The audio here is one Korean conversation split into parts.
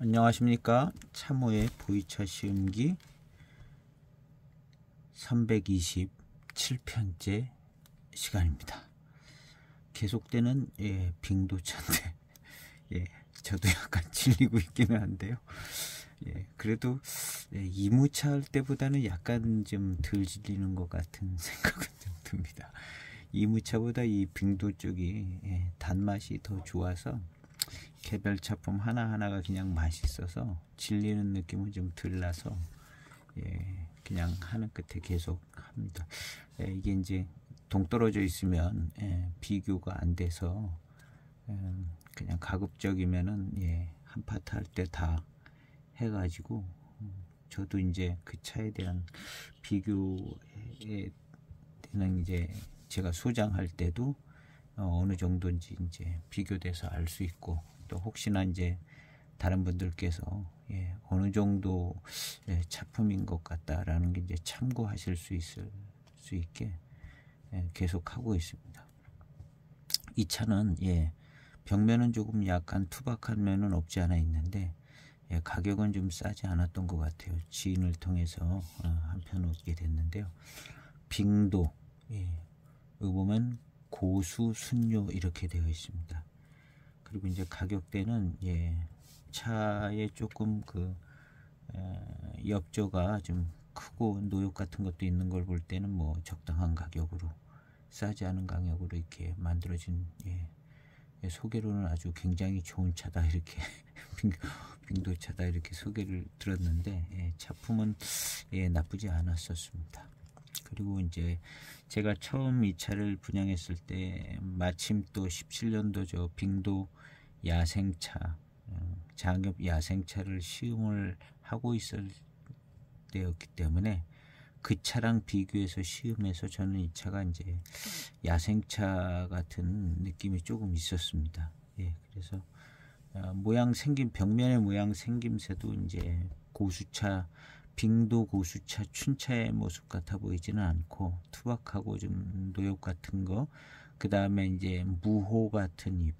안녕하십니까. 참호의 보이차 시음기 327편째 시간입니다. 계속되는 빙도차인데 저도 약간 질리고 있기는 한데요. 그래도 이무차 할 때보다는 약간 좀 덜 질리는 것 같은 생각은 좀 듭니다. 이무차보다 이 빙도 쪽이 단맛이 더 좋아서 개별 차품 하나하나가 그냥 맛있어서 질리는 느낌은 좀 덜 나서 그냥 하는 끝에 계속 합니다. 이게 이제 동떨어져 있으면 비교가 안 돼서 그냥 가급적이면은 한 파트 할 때 다 해가지고 저도 이제 그 차에 대한 비교에 대한 이제 제가 소장할 때도 어느 정도인지 이제 비교돼서 알 수 있고, 또 혹시나 이제 다른 분들께서 어느 정도 차품인 것 같다라는 게 이제 참고하실 수 있을 수 있게 계속 하고 있습니다. 이 차는 벽면은 조금 약간 투박한 면은 없지 않아 있는데 가격은 좀 싸지 않았던 것 같아요. 지인을 통해서 한편 얻게 됐는데요. 빙도 보면 고수 순료 이렇게 되어 있습니다. 그리고 이제 가격대는 차에 조금 엽조가 좀 크고 노역 같은 것도 있는 걸 볼 때는 뭐 적당한 가격으로, 싸지 않은 가격으로 이렇게 만들어진 소개로는 아주 굉장히 좋은 차다 이렇게 빙도차다 이렇게 소개를 들었는데 차품은 나쁘지 않았었습니다. 그리고 이제 제가 처음 이 차를 분양했을 때 마침 또 17년도 저 빙도 야생차, 장엽 야생차를 시음을 하고 있을 때였기 때문에 그 차랑 비교해서 시음해서 저는 이 차가 이제 야생차 같은 느낌이 조금 있었습니다. 그래서 벽면의 모양 생김새도 이제 고수차, 빙도 고수차, 춘차의 모습 같아 보이지는 않고 투박하고 좀 노역 같은 거, 그 다음에 이제 무호 같은 잎,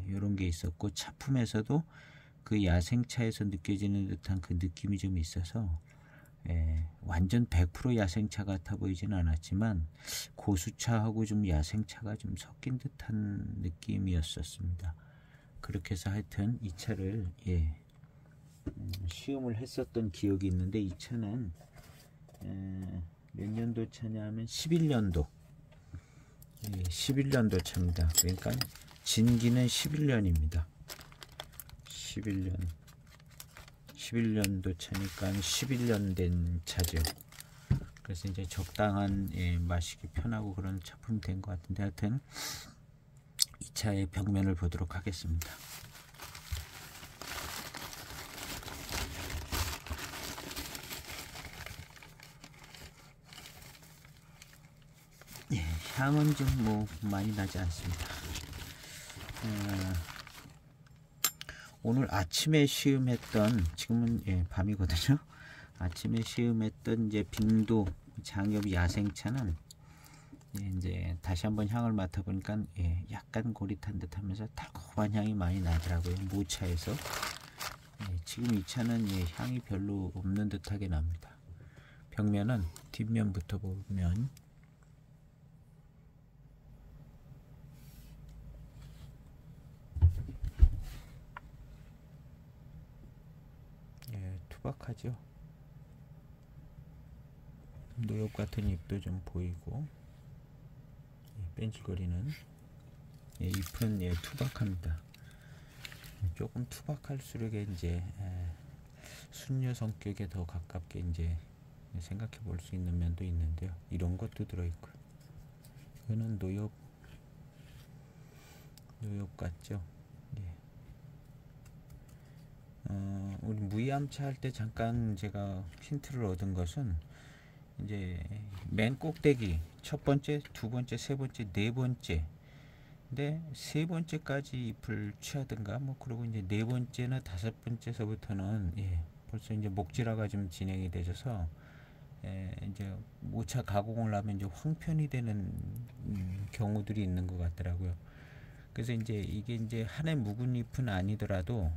이런 게 있었고, 차품에서도 그 야생차에서 느껴지는 듯한 그 느낌이 좀 있어서 완전 100% 야생차 같아 보이지는 않았지만 고수차하고 좀 야생차가 좀 섞인 듯한 느낌이었었습니다. 그렇게 해서 하여튼 이 차를 시음을 했었던 기억이 있는데, 이 차는 몇 년도 차냐 하면 11년도 11년도 차입니다. 그러니까 진기는 11년입니다 11년도 차니까 11년 된 차죠. 그래서 이제 적당한 마시기 편하고 그런 차품이 된 것 같은데, 하여튼 이 차의 벽면을 보도록 하겠습니다. 향은 좀 뭐 많이 나지 않습니다. 오늘 아침에 시음했던, 지금은 밤이거든요. 아침에 시음했던 이제 빙도 장엽 야생차는 이제 다시 한번 향을 맡아보니까 약간 고릿한 듯하면서 달콤한 향이 많이 나더라고요. 모차에서. 지금 이 차는 향이 별로 없는 듯하게 납니다. 벽면은 뒷면부터 보면 투박하죠. 노역 같은 잎도 좀 보이고, 뺀질거리는 잎은 투박합니다. 조금 투박할수록 이제 순녀 성격에 더 가깝게 이제 생각해 볼 수 있는 면도 있는데요. 이런 것도 들어있고요. 이거는 노역 같죠. 우리 무이암차 할 때 잠깐 제가 힌트를 얻은 것은, 이제 맨 꼭대기 첫 번째, 두 번째, 세 번째, 네 번째, 근데 세 번째까지 잎을 취하든가 뭐, 그리고 이제 네 번째나 다섯 번째서부터는 벌써 이제 목질화가 좀 진행이 되셔서 이제 모차 가공을 하면 이제 황편이 되는 경우들이 있는 것 같더라고요. 그래서 이제 이게 이제 한해 묵은 잎은 아니더라도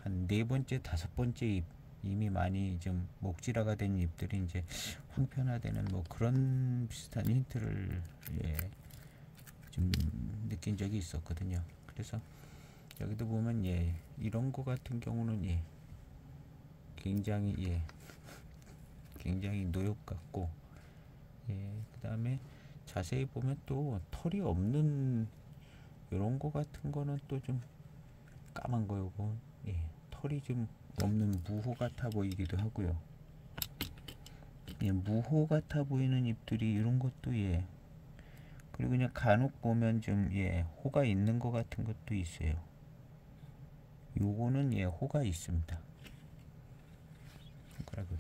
한 4번째, 5번째 잎, 이미 많이 좀 목질화가 된 잎들이 이제 황편화되는 뭐 그런 비슷한 힌트를 좀 느낀 적이 있었거든요. 그래서 여기도 보면 이런 거 같은 경우는 굉장히 굉장히 노엽 같고, 그 다음에 자세히 보면 또 털이 없는 이런 거 같은 거는 또 좀 까만 거고, 털이 좀 없는 무호 같아 보이기도 하고요. 무호 같아 보이는 잎들이 이런 것도 그리고 그냥 간혹 보면 좀 호가 있는 거 같은 것도 있어요. 요거는 호가 있습니다. 손가락으로.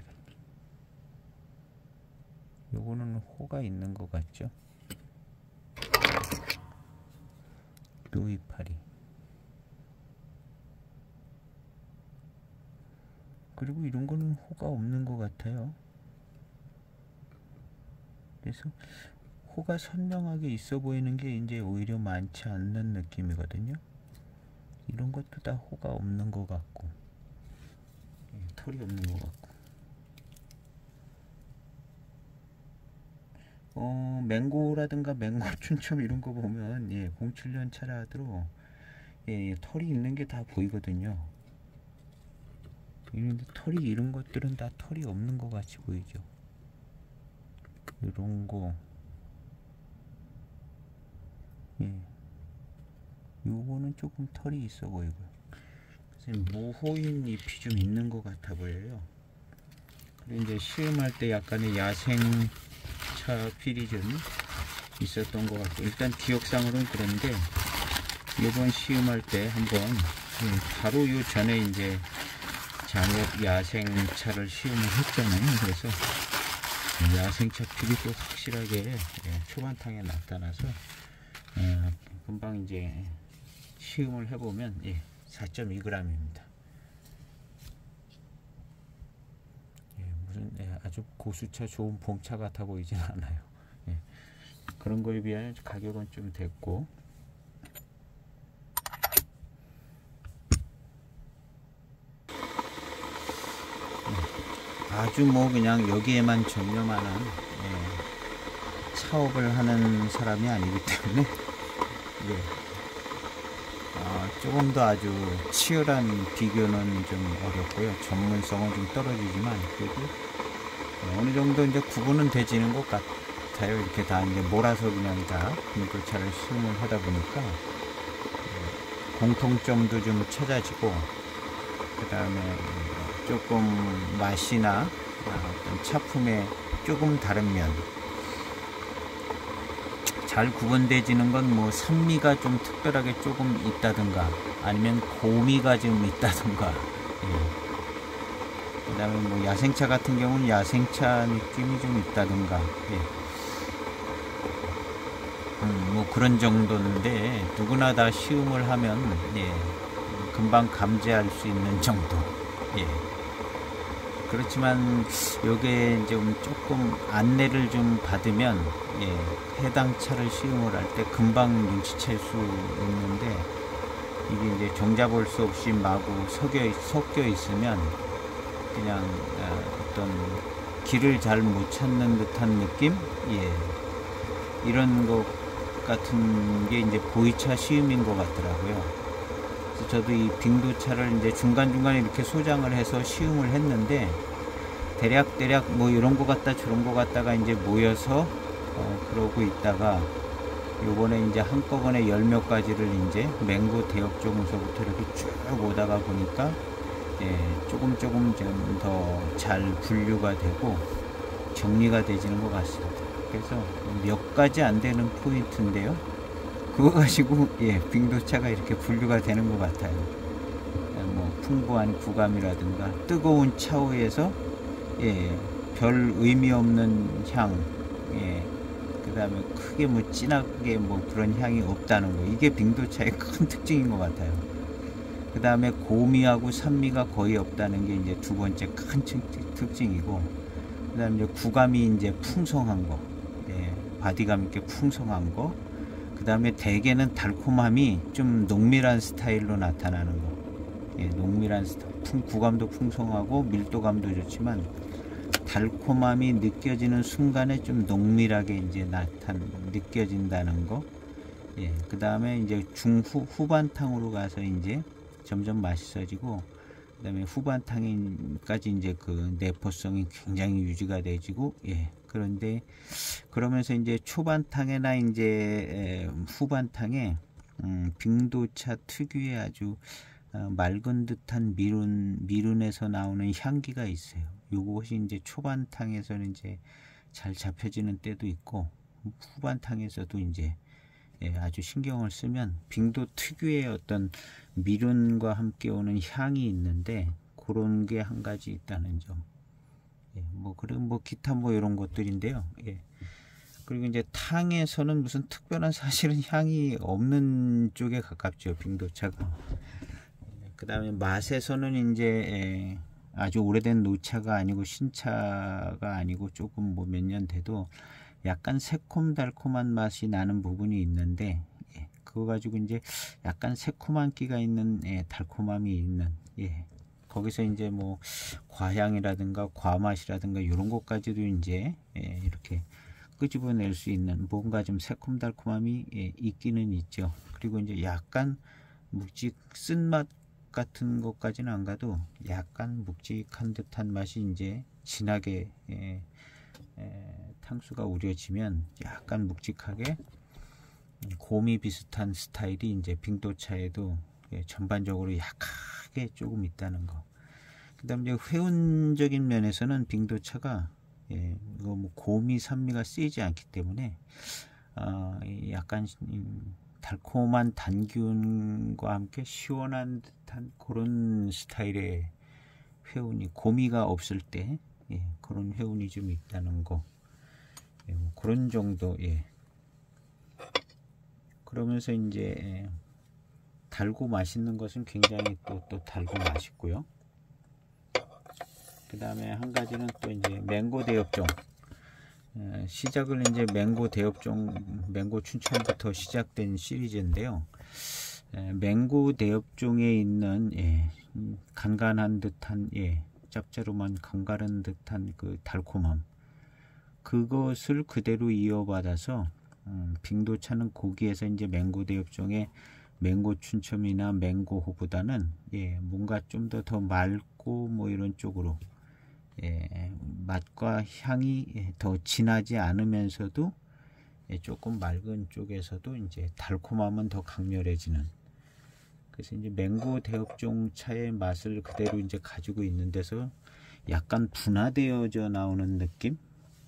요거는 호가 있는 것 같죠? 요 이파리. 그리고 이런 거는 호가 없는 것 같아요. 그래서 호가 선명하게 있어 보이는 게 이제 오히려 많지 않는 느낌이거든요. 이런 것도 다 호가 없는 것 같고, 털이 없는 것 같고. 맹고라든가 맹고 춘첨 이런 거 보면 07년 차라도 털이 있는 게 다 보이거든요. 이런데 털이 이런 것들은 다 털이 없는 것 같이 보이죠. 이런 거, 요거는 조금 털이 있어 보이고요. 그래서 모호인 잎이 좀 있는 것 같아 보여요. 그리고 이제 시음할 때 약간의 야생차 필이 좀 있었던 것 같고, 일단 기억상으로는 그런데 이번 시음할 때 한번 바로 요 전에 이제 장엽 야생차를 시음을 했잖아요. 그래서 야생차 필이 또 확실하게 초반탕에 나타나서 금방 이제 시음을 해보면 4.2g입니다. 무슨 아주 고수차 좋은 봄차 같아 보이진 않아요. 그런 거에 비하면 가격은 좀 됐고, 아주 뭐 그냥 여기에만 전념하는 사업을 하는 사람이 아니기 때문에 조금 더 아주 치열한 비교는 좀 어렵고요. 전문성은 좀 떨어지지만 그래도 어느 정도 이제 구분은 되지는 것 같아요. 이렇게 다 이제 몰아서 그냥 다 빙도차를 시음을 하다 보니까 공통점도 좀 찾아지고, 그 다음에 조금 맛이나 어떤 차품의 조금 다른 면, 잘 구분되지는 건 뭐 산미가 좀 특별하게 조금 있다든가 아니면 고미가 좀 있다든가, 그 다음에 뭐 야생차 같은 경우는 야생차 느낌이 좀 있다든가, 뭐 그런 정도인데 누구나 다 시음을 하면 금방 감지할 수 있는 정도. 그렇지만 요게 좀 조금 안내를 좀 받으면 해당 차를 시음을 할 때 금방 눈치챌 수 있는데, 이게 이제 종잡을 수 없이 마구 섞여 있으면 그냥 어떤 길을 잘 못 찾는 듯한 느낌? 이런 것 같은 게 이제 보이차 시음인 것 같더라고요. 그래서 저도 이 빙도차를 이제 중간중간에 이렇게 소장을 해서 시음을 했는데, 대략 뭐 이런 거 같다 저런 거 같다가 이제 모여서 그러고 있다가 요번에 이제 한꺼번에 10몇 가지를 이제 맹고 대역 쪽에서부터 이렇게 쭉 오다가 보니까 조금 좀 더 잘 분류가 되고 정리가 되지는 것 같습니다. 그래서 몇 가지 안 되는 포인트인데요, 그거 가지고 빙도차가 이렇게 분류가 되는 것 같아요. 뭐 풍부한 구감이라든가 뜨거운 차후에서 별 의미 없는 향, 그 다음에 크게 뭐 진하게 뭐 그런 향이 없다는 거, 이게 빙도차의 큰 특징인 것 같아요. 그 다음에 고미하고 산미가 거의 없다는 게 이제 두 번째 큰 특징이고, 그 다음에 이제 구감이 이제 풍성한 거, 바디감 있게 풍성한 거, 그 다음에 대개는 달콤함이 좀 농밀한 스타일로 나타나는 거, 예, 농밀한 구감도 풍성하고 밀도감도 좋지만 달콤함이 느껴지는 순간에 좀 농밀하게 이제 느껴진다는 거. 예, 그 다음에 이제 후반탕으로 가서 이제 점점 맛있어지고, 그 다음에 후반탕까지 이제 그 내포성이 굉장히 유지가 되지고, 예, 그런데 그러면서 이제 초반탕에나 이제 후반탕에 빙도차 특유의 아주 맑은 듯한 미룬에서 나오는 향기가 있어요. 요것이 이제 초반탕에서는 이제 잘 잡혀지는 때도 있고, 후반탕에서도 이제 예, 아주 신경을 쓰면 빙도 특유의 어떤 미륜과 함께 오는 향이 있는데, 그런 게 한 가지 있다는 점. 예, 그리고 기타 이런 것들인데요. 예. 그리고 이제 탕에서는 무슨 특별한 사실은 향이 없는 쪽에 가깝죠, 빙도차가. 그 다음에 맛에서는 이제 아주 오래된 노차가 아니고 신차가 아니고 조금 몇 년 돼도 약간 새콤달콤한 맛이 나는 부분이 있는데, 예, 그거 가지고 이제 약간 새콤한 끼가 있는, 예, 달콤함이 있는, 예, 거기서 이제 과향이라든가 과맛이라든가 이런 것까지도 이제, 예, 이렇게 끄집어낼 수 있는 뭔가 좀 새콤달콤함이, 예, 있기는 있죠. 그리고 이제 약간 쓴맛 같은 것까지는 안 가도 약간 묵직한 듯한 맛이 이제 진하게, 예, 탕수가 우려지면 약간 묵직하게 곰이 비슷한 스타일이 이제 빙도차에도, 예, 전반적으로 약하게 조금 있다는 거. 그 다음에 이제 회운적인 면에서는 빙도차가, 예, 이거 곰이 산미가 세지 않기 때문에 약간 달콤한 단균과 함께 시원한 듯한 그런 스타일의 회운이, 고미가 없을 때, 예, 그런 회운이 좀 있다는 거. 예, 그런 정도. 예. 그러면서 이제, 예, 달고 맛있는 것은 굉장히 또 달고 맛있고요. 그 다음에 한 가지는 또 이제 맹고 대엽종. 시작을 이제 맹고 대엽종, 맹고 춘천부터 시작된 시리즈인데요. 맹고 대엽종에 있는, 예, 간간한 듯한, 예, 짭짤한 간간한 듯한 그 달콤함, 그것을 그대로 이어받아서 빙도차는 거기에서 이제 맹고 대엽종의 맹고 춘첨이나 맹고호보다는, 예, 뭔가 좀 더 맑고 이런 쪽으로, 예, 맛과 향이, 예, 더 진하지 않으면서도, 예, 조금 맑은 쪽에서도 이제 달콤함은 더 강렬해지는. 그래서 이제 맹고 대엽종 차의 맛을 그대로 이제 가지고 있는 데서 약간 분화되어져 나오는 느낌.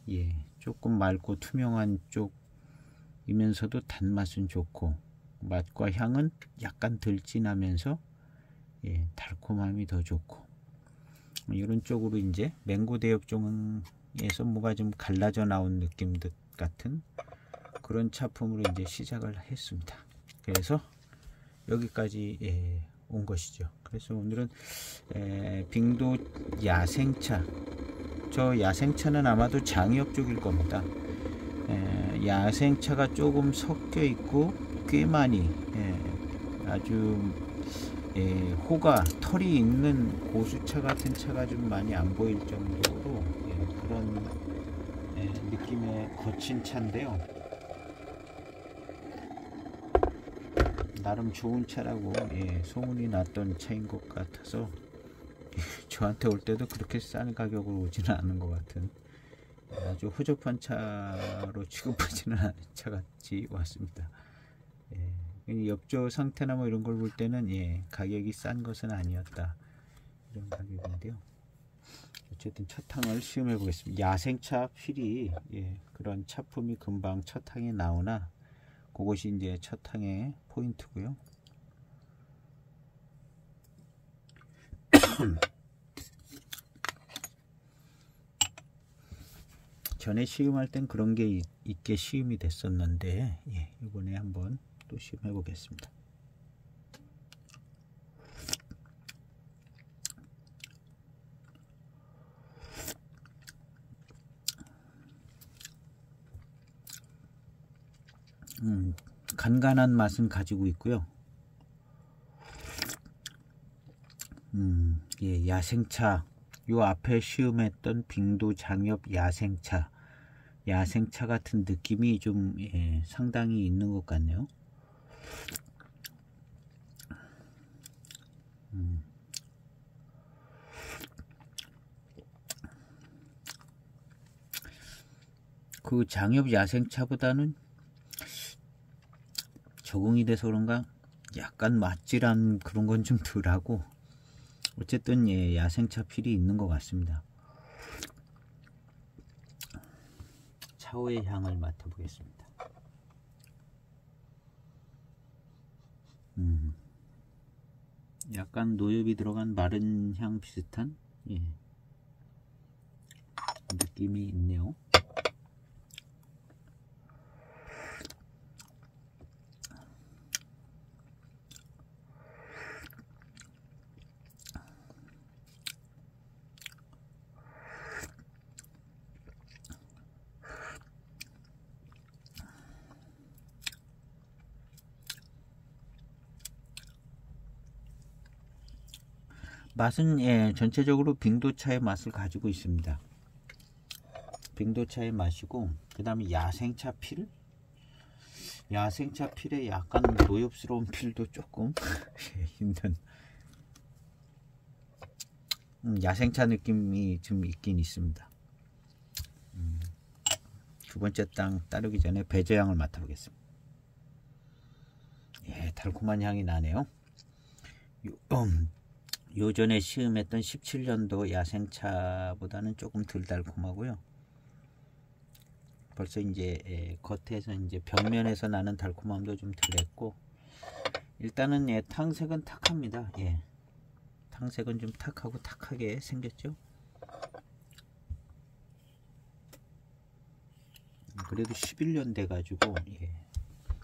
예, 조금 맑고 투명한 쪽이면서도 단맛은 좋고, 맛과 향은 약간 덜 진하면서, 예, 달콤함이 더 좋고, 이런 쪽으로 이제 맹고 대엽종에서 뭐가 좀 갈라져 나온 느낌 같은 그런 차품으로 이제 시작을 했습니다. 그래서 여기까지, 예, 온 것이죠. 그래서 오늘은 빙도 야생차, 저 야생차는 아마도 장엽 쪽일 겁니다. 야생차가 조금 섞여 있고 꽤 많이, 아주, 예, 호가 털이 있는 고수차 같은 차가 좀 많이 안 보일 정도로, 예, 그런, 예, 느낌의 거친 차인데요. 나름 좋은 차라고, 예, 소문이 났던 차인 것 같아서 저한테 올 때도 그렇게 싼 가격으로 오지는 않은 것 같은, 아주 허접한 차로 취급하지는 않은 차같이 왔습니다. 예, 옆조 상태나 이런 걸 볼 때는, 예, 가격이 싼 것은 아니었다, 이런 가격인데요. 어쨌든 첫탕을 시음해 보겠습니다. 야생차 필히, 예, 그런 차품이 금방 첫탕에 나오나 그것이 이제 첫탕의 포인트고요. 전에 시음할 땐 그런 게 있게 시음이 됐었는데, 예, 이번에 한번 또 시음해 보겠습니다. 간간한 맛은 가지고 있고요. 예, 야생차. 요 앞에 시음했던 빙도 장엽 야생차. 야생차 같은 느낌이 좀 예, 상당히 있는 것 같네요. 그 장엽 야생차보다는 적응이 돼서 그런가 약간 맛질한 그런 건 좀 덜하고, 어쨌든 예, 야생차 필이 있는 것 같습니다. 차후의 향을 맡아보겠습니다. 약간 노엽이 들어간 마른 향 비슷한 예, 느낌이 있네요. 맛은 예, 전체적으로 빙도차의 맛을 가지고 있습니다. 빙도차의 맛이고, 그 다음에 야생차 필? 야생차 필에 약간 노엽스러운 필도 조금 있는 야생차 느낌이 좀 있긴 있습니다. 두 번째 땅 따르기 전에 배저향을 맡아보겠습니다. 예, 달콤한 향이 나네요. 요전에 시음했던 17년도 야생차보다는 조금 덜 달콤하고요. 벌써 이제 겉에서 이제 벽면에서 나는 달콤함도 좀 덜했고, 일단은 예, 탕색은 탁합니다. 예, 탕색은 좀 탁하고 탁하게 생겼죠. 그래도 11년 돼 가지고 예,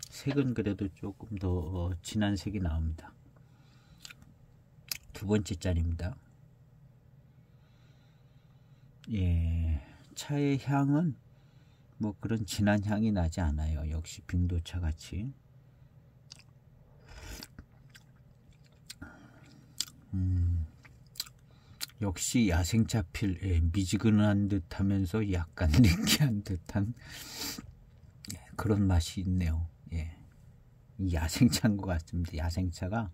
색은 그래도 조금 더 진한 색이 나옵니다. 두 번째 잔입니다. 예, 차의 향은 뭐 그런 진한 향이 나지 않아요. 역시 빙도차 같이. 역시 야생차 필, 예, 미지근한 듯 하면서 약간 느끼한 듯한 예, 그런 맛이 있네요. 예, 야생차인 것 같습니다. 야생차가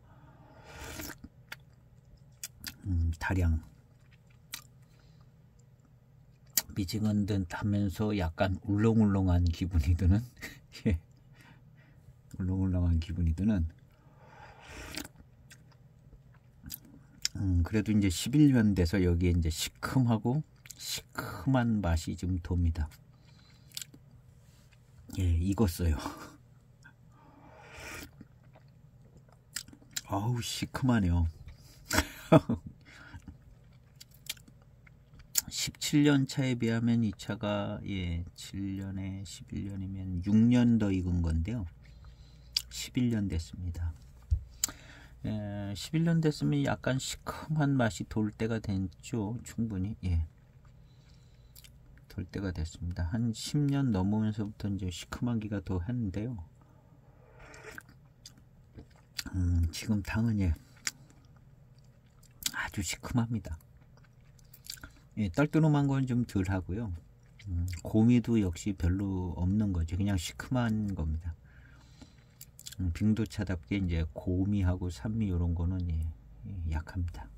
다량 미지근 듯 하면서 약간 울렁울렁한 기분이 드는 예, 울렁울렁한 기분이 드는 그래도 이제 11년 돼서 여기에 이제 시큼하고 시큼한 맛이 좀 돕니다. 예, 익었어요. 아우, 시큼하네요. 17년 차에 비하면 이 차가 예, 7년에 11년이면 6년 더 익은 건데요. 11년 됐습니다. 11년 됐으면 약간 시큼한 맛이 돌 때가 됐죠. 충분히 예, 돌 때가 됐습니다. 한 10년 넘으면서부터 이제 시큼한 기가 더 했는데요. 지금 당은 예, 아주 시큼합니다. 예, 떨떠름한 건 좀 덜 하고요. 고미도 역시 별로 없는 거죠. 그냥 시큼한 겁니다. 빙도차답게 이제 고미하고 산미 이런 거는 예, 예, 약합니다.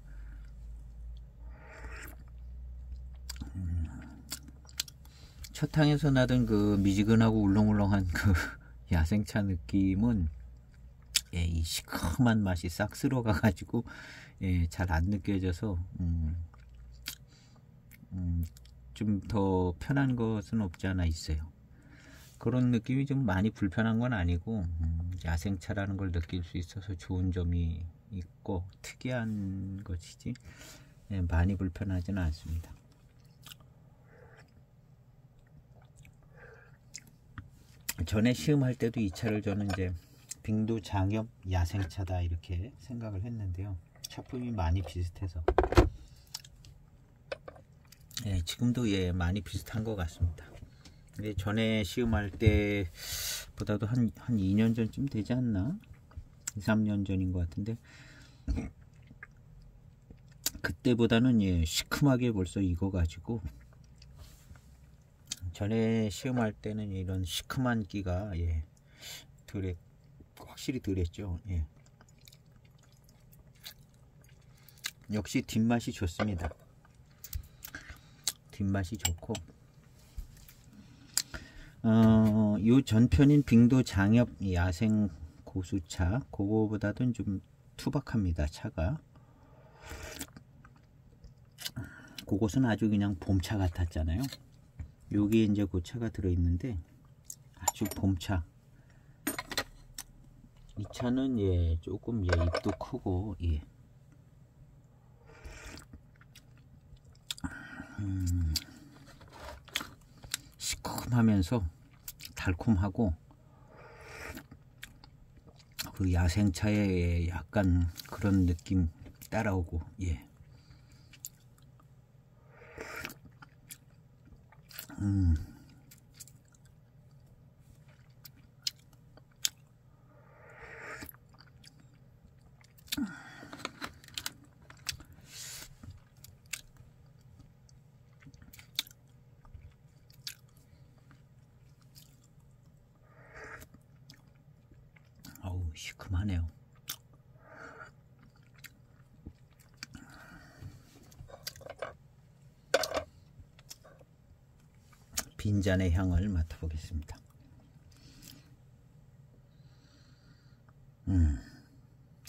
첫 향에서 나던 그 미지근하고 울렁울렁한 그 야생차 느낌은 예, 이 시큼한 맛이 싹 쓸어가 가지고 예, 잘 안 느껴져서 좀 더 편한 것은 없지 않아 있어요. 그런 느낌이 좀 많이 불편한 건 아니고 야생차라는 걸 느낄 수 있어서 좋은 점이 있고 특이한 것이지 예, 많이 불편하지는 않습니다. 전에 시음할 때도 이 차를 저는 이제 빙도 장엽 야생차다 이렇게 생각을 했는데요. 차품이 많이 비슷해서 예, 지금도 예, 많이 비슷한 것 같습니다. 근데 전에 시음할 때보다도 한 2년 전쯤 되지 않나? 2, 3년 전인 것 같은데 그때보다는 예, 시큼하게 벌써 익어가지고, 전에 시음할 때는 이런 시큼한 끼가 예, 확실히 덜했죠. 예. 역시 뒷맛이 좋습니다. 뒷맛이 좋고, 요 전편인 빙도 장엽 야생 고수차, 그거보다는 좀 투박합니다. 차가. 그것은 아주 그냥 봄차 같았잖아요. 여기에 이제 그 차가 들어있는데 아주 봄차. 이 차는 예, 조금 예, 입도 크고 예. 시큼하면서 달콤하고, 그 야생차의 약간 그런 느낌 따라오고 예. 어우, 시큼하네요. 빈잔의 향을 맡아보겠습니다.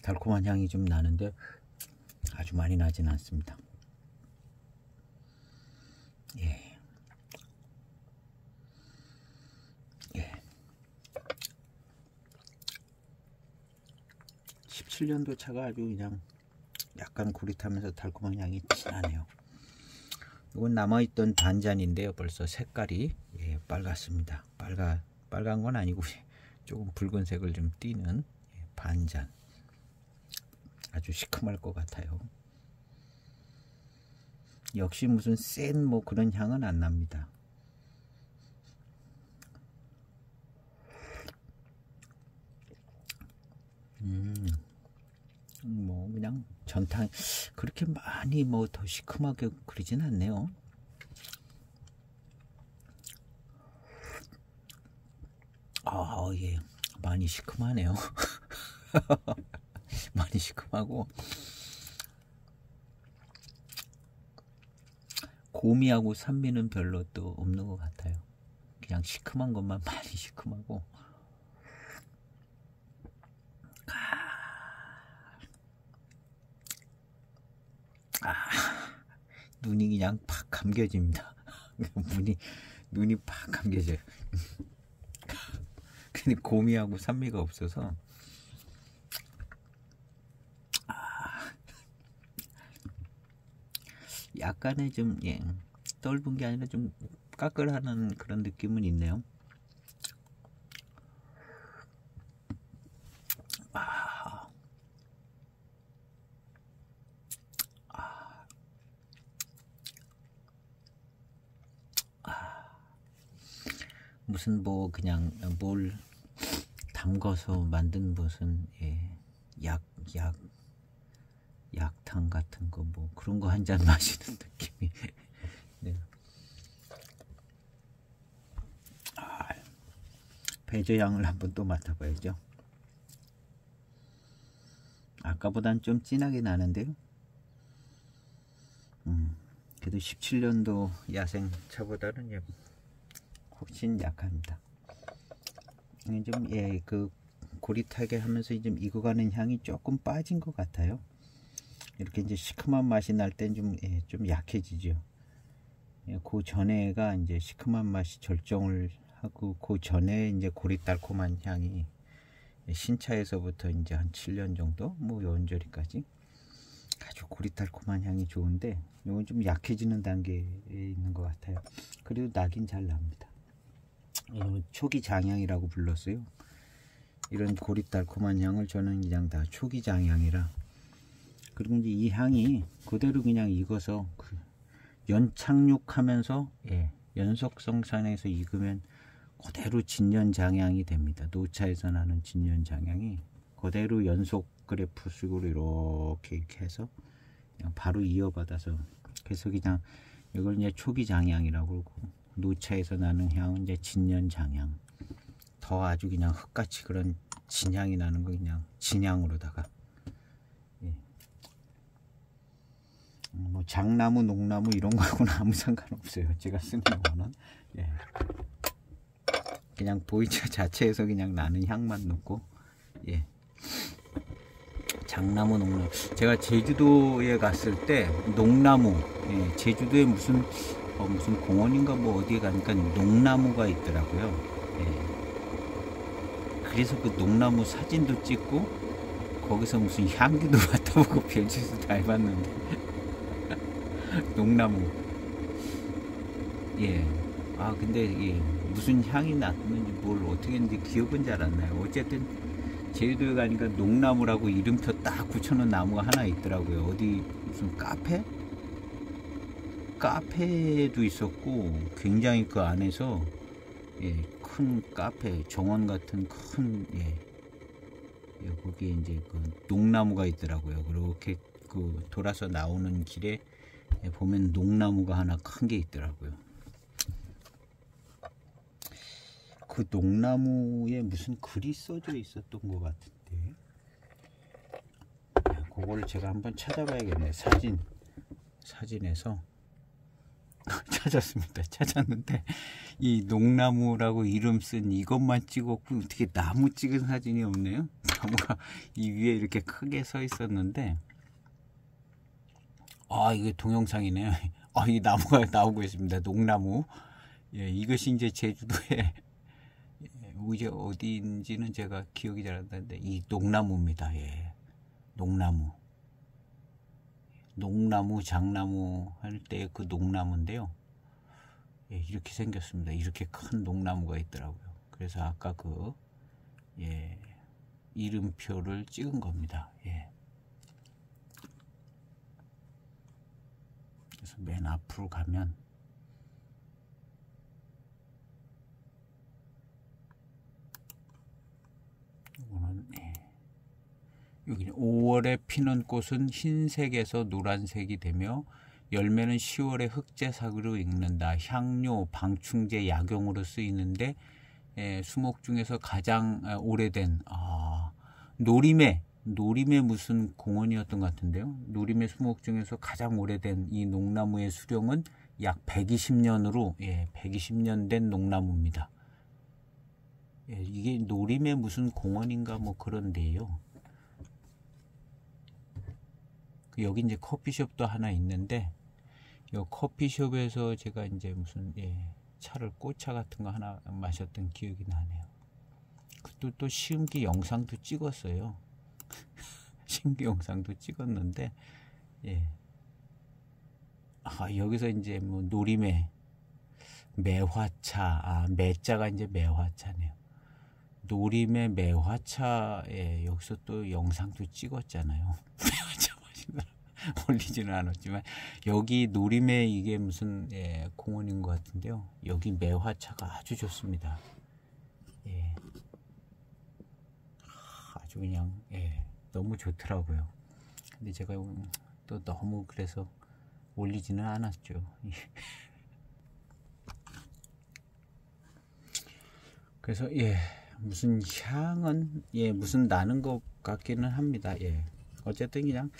달콤한 향이 좀 나는데 아주 많이 나진 않습니다. 예. 예. 17년도 차가 아주 그냥 약간 구릿하면서 달콤한 향이 진하네요. 이건 남아있던 반잔인데요. 벌써 색깔이 예, 빨갛습니다. 빨간 건 아니고 조금 붉은색을 좀 띠는 예, 반잔. 아주 시큼할 것 같아요. 역시 무슨 센 뭐 그런 향은 안 납니다. 뭐 그냥 전탕 그렇게 많이 뭐 더 시큼하게 그러진 않네요. 아, 예, 많이 시큼하네요. 많이 시큼하고, 고미하고 산미는 별로 또 없는 것 같아요. 그냥 시큼한 것만 많이 시큼하고, 눈이 그냥 팍 감겨집니다. 눈이 팍 감겨져요. 근데 고미하고 산미가 없어서 약간의 좀 예, 떫은 게 아니라 좀 까끌하는 그런 느낌은 있네요. 무슨 뭐 그냥 뭘 담궈서 만든 무슨 예, 약탕 같은 거 뭐 그런 거 한 잔 마시는 느낌이. 네. 배저향을 한번 또 맡아봐야죠. 아까보단 좀 진하게 나는데요. 그래도 17년도 야생 차보다는 예, 훨씬 약합니다. 좀 예, 그 고릿하게 하면서 좀 익어가는 향이 조금 빠진 것 같아요. 이렇게 이제 시큼한 맛이 날 땐 좀 예, 좀 약해지죠. 예, 그 전에가 이제 시큼한 맛이 절정을 하고, 그 전에 이제 고릿 달콤한 향이 신차에서부터 이제 한 7년 정도 뭐 연저리까지 아주 고릿 달콤한 향이 좋은데, 이건 좀 약해지는 단계에 있는 것 같아요. 그래도 나긴 잘 납니다. 초기 장향이라고 불렀어요. 이런 고릿 달콤한 향을 저는 그냥 다 초기 장향이라. 그리고 이제 이 향이 그대로 그냥 익어서 그 연착륙하면서 예, 연속성산에서 익으면 그대로 진연장향이 됩니다. 노차에서 나는 진연장향이 그대로 연속 그래프식으로 이렇게 해서 그냥 바로 이어받아서, 그래서 그냥 이걸 이제 초기 장향이라고 그러고, 노차에서 나는 향은 이제 진년 장향. 더 아주 그냥 흙같이 그런 진향이 나는 거 그냥 진향으로다가, 예. 뭐 장나무, 녹나무 이런 거하고는 아무 상관없어요. 제가 쓰는 거는, 예. 그냥 보이차 자체에서 그냥 나는 향만 넣고, 예. 장나무, 녹나무. 제가 제주도에 갔을 때 녹나무, 예, 제주도에 무슨 공원인가 뭐 어디에 가니까 녹나무가 있더라고요. 예. 그래서 그 녹나무 사진도 찍고 거기서 무슨 향기도 맡아보고 별짓을 다 해봤는데 녹나무. 예. 아 근데 예, 무슨 향이 났는지 뭘 어떻게 했는지 기억은 잘 안 나요. 어쨌든 제주도에 가니까 녹나무라고 이름표 딱 붙여놓은 나무가 하나 있더라고요. 어디 무슨 카페도 있었고, 굉장히 그 안에서, 예, 큰 카페, 정원 같은 큰, 예, 예, 거기에 이제 그 녹나무가 있더라고요. 그렇게 그 돌아서 나오는 길에, 예, 보면 녹나무가 하나 큰 게 있더라고요. 그 녹나무에 무슨 글이 써져 있었던 것 같은데, 그거를 제가 한번 찾아봐야겠네. 사진에서 찾았습니다. 찾았는데 이 녹나무라고 이름 쓴 이것만 찍었고 어떻게 나무 찍은 사진이 없네요. 나무가 이 위에 이렇게 크게 서 있었는데, 아 이게 동영상이네요. 아 이 나무가 나오고 있습니다. 녹나무. 예, 이것이 이제 제주도에 이제 어디인지는 제가 기억이 잘 안 나는데 이 녹나무입니다. 예, 녹나무, 장나무 할 때 그 녹나무인데요. 예, 이렇게 생겼습니다. 이렇게 큰 녹나무가 있더라고요. 그래서 아까 그, 예, 이름표를 찍은 겁니다. 예. 그래서 맨 앞으로 가면 이거는, 예. 여기 5월에 피는 꽃은 흰색에서 노란색이 되며 열매는 10월에 흑제사기로 익는다. 향료, 방충제, 약용으로 쓰이는데, 예, 수목 중에서 가장 오래된, 노림의 무슨 공원이었던 것 같은데요. 노림의 수목 중에서 가장 오래된 이 녹나무의 수령은 약 120년으로, 예, 120년 된 녹나무입니다. 예, 이게 노림의 무슨 공원인가 뭐 그런데요. 여기 이제 커피숍도 하나 있는데, 이 커피숍에서 제가 이제 무슨, 예, 차를 꽃차 같은 거 하나 마셨던 기억이 나네요. 또 시음기 영상도 찍었어요. 시음기 영상도 찍었는데, 예. 여기서 이제 뭐 노림의 매화차, 매자가 이제 매화차네요. 노림의 매화차에 여기서 또 영상도 찍었잖아요. 매화차 마시느라 올리지는 않았지만, 여기 노림에 이게 무슨, 예, 공원인 것 같은데요. 여기 매화차가 아주 좋습니다. 예. 아주 그냥, 예, 너무 좋더라고요. 근데 제가 또 너무 그래서 올리지는 않았죠. 그래서, 예, 무슨 향은, 예, 무슨 나는 것 같기는 합니다. 예. 어쨌든 그냥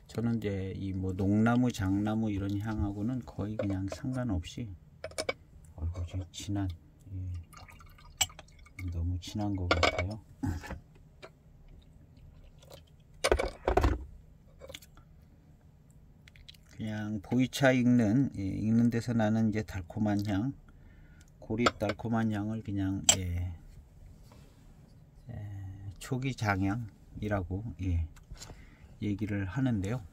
저는 이제 이 뭐 녹나무, 장나무 이런 향하고는 거의 그냥 상관없이, 좀 진한, 예, 너무 진한 것 같아요. 그냥 보이차 익는 데서 나는 이제 달콤한 향, 고립 달콤한 향을 그냥, 예, 초기 장향이라고, 예, 얘기를 하는데요.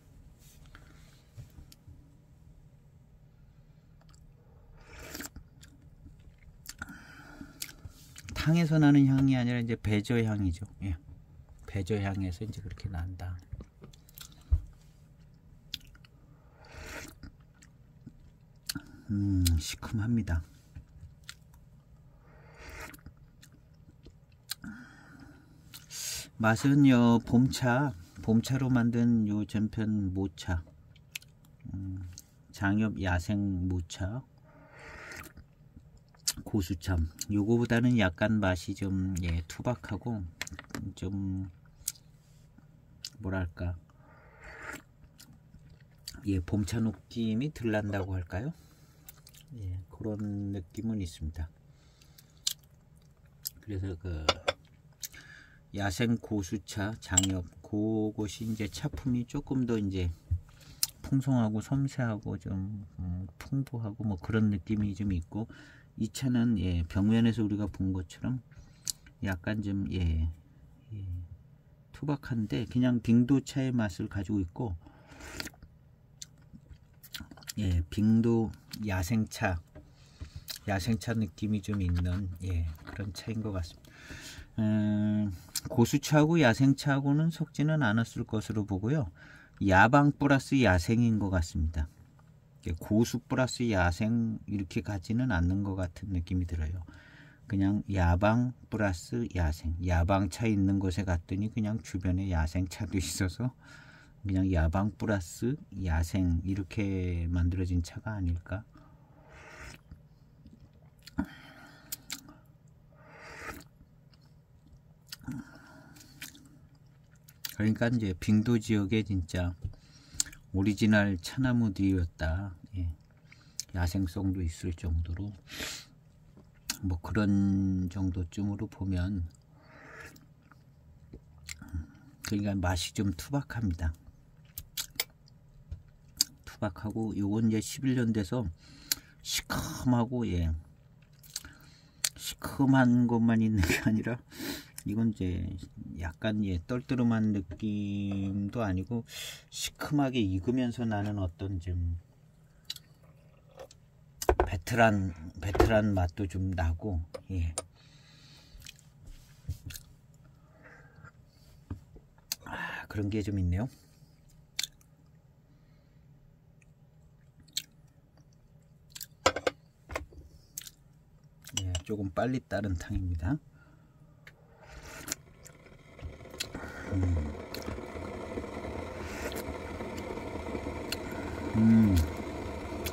탕에서 나는 향이 아니라 이제 배저 향이죠. 예, 배저 향에서 이제 그렇게 난다. 시큼합니다. 맛은요, 봄차로 만든 요 전편 모차, 장엽 야생 무차 고수참, 요거보다는 약간 맛이 좀 투박하고 좀 뭐랄까 봄차 느낌이 덜 난다고 할까요? 그런 느낌은 있습니다. 그래서 그 야생 고수차 장엽 그것이 이제 차품이 조금 더 이제 풍성하고 섬세하고 좀 풍부하고 뭐 그런 느낌이 좀 있고, 이 차는 벽면에서 우리가 본 것처럼 약간 좀 투박한데 그냥 빙도차의 맛을 가지고 있고, 빙도 야생차 느낌이 좀 있는 그런 차인 것 같습니다. 고수차하고 야생차하고는 섞지는 않았을 것으로 보고요. 야방 플러스 야생인 것 같습니다. 고수 플러스 야생 이렇게 가지는 않는 것 같은 느낌이 들어요. 그냥 야방 플러스 야생, 야방차 있는 곳에 갔더니 그냥 주변에 야생차도 있어서 그냥 야방 플러스 야생 이렇게 만들어진 차가 아닐까. 그러니까 이제 빙도 지역에 진짜 오리지널 차나무들이었다. 야생성도 있을 정도로 뭐 그런 정도쯤으로 보면, 그러니까 맛이 좀 투박합니다. 투박하고 요건 이제 11년 돼서 시큼하고 시큼한 것만 있는 게 아니라 이건 이제 약간 떨떠름한 느낌도 아니고 시큼하게 익으면서 나는 어떤 좀 베트란 맛도 좀 나고 그런 게 좀 있네요. 조금 빨리 따른 탕입니다.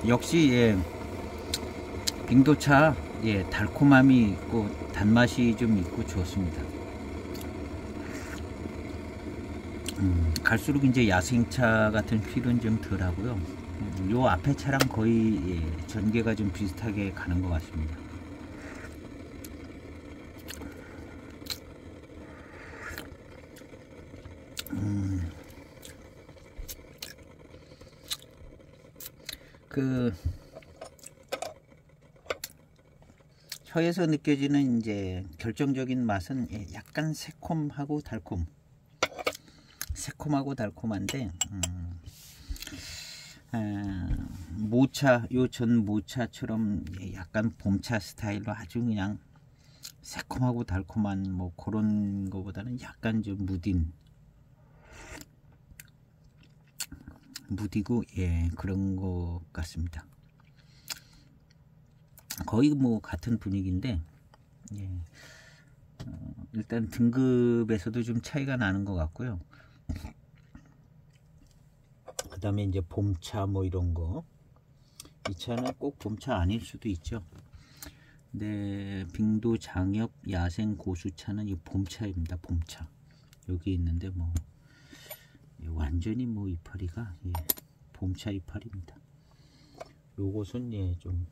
역시 빙도차 달콤함이 있고 단맛이 좀 있고 좋습니다. 갈수록 이제 야생차 같은 필은 좀 덜하고요. 요 앞에 차랑 거의 전개가 좀 비슷하게 가는 것 같습니다. 그 혀에서 느껴지는 이제 결정적인 맛은 약간 새콤하고 달콤한데 모차, 요 전 모차처럼 약간 봄차 스타일로 아주 그냥 새콤하고 달콤한 뭐 그런 거보다는 약간 좀 무디고 그런 것 같습니다. 거의 뭐 같은 분위기인데 일단 등급에서도 좀 차이가 나는 것 같고요. 그 다음에 이제 봄차 뭐 이런 거, 이 차는 꼭 봄차 아닐 수도 있죠. 근데 빙도 장엽 야생 고수차는 이 봄차입니다. 봄차 여기 있는데 뭐 완전히 뭐 이파리가 봄차 이파리입니다. 요것은 좀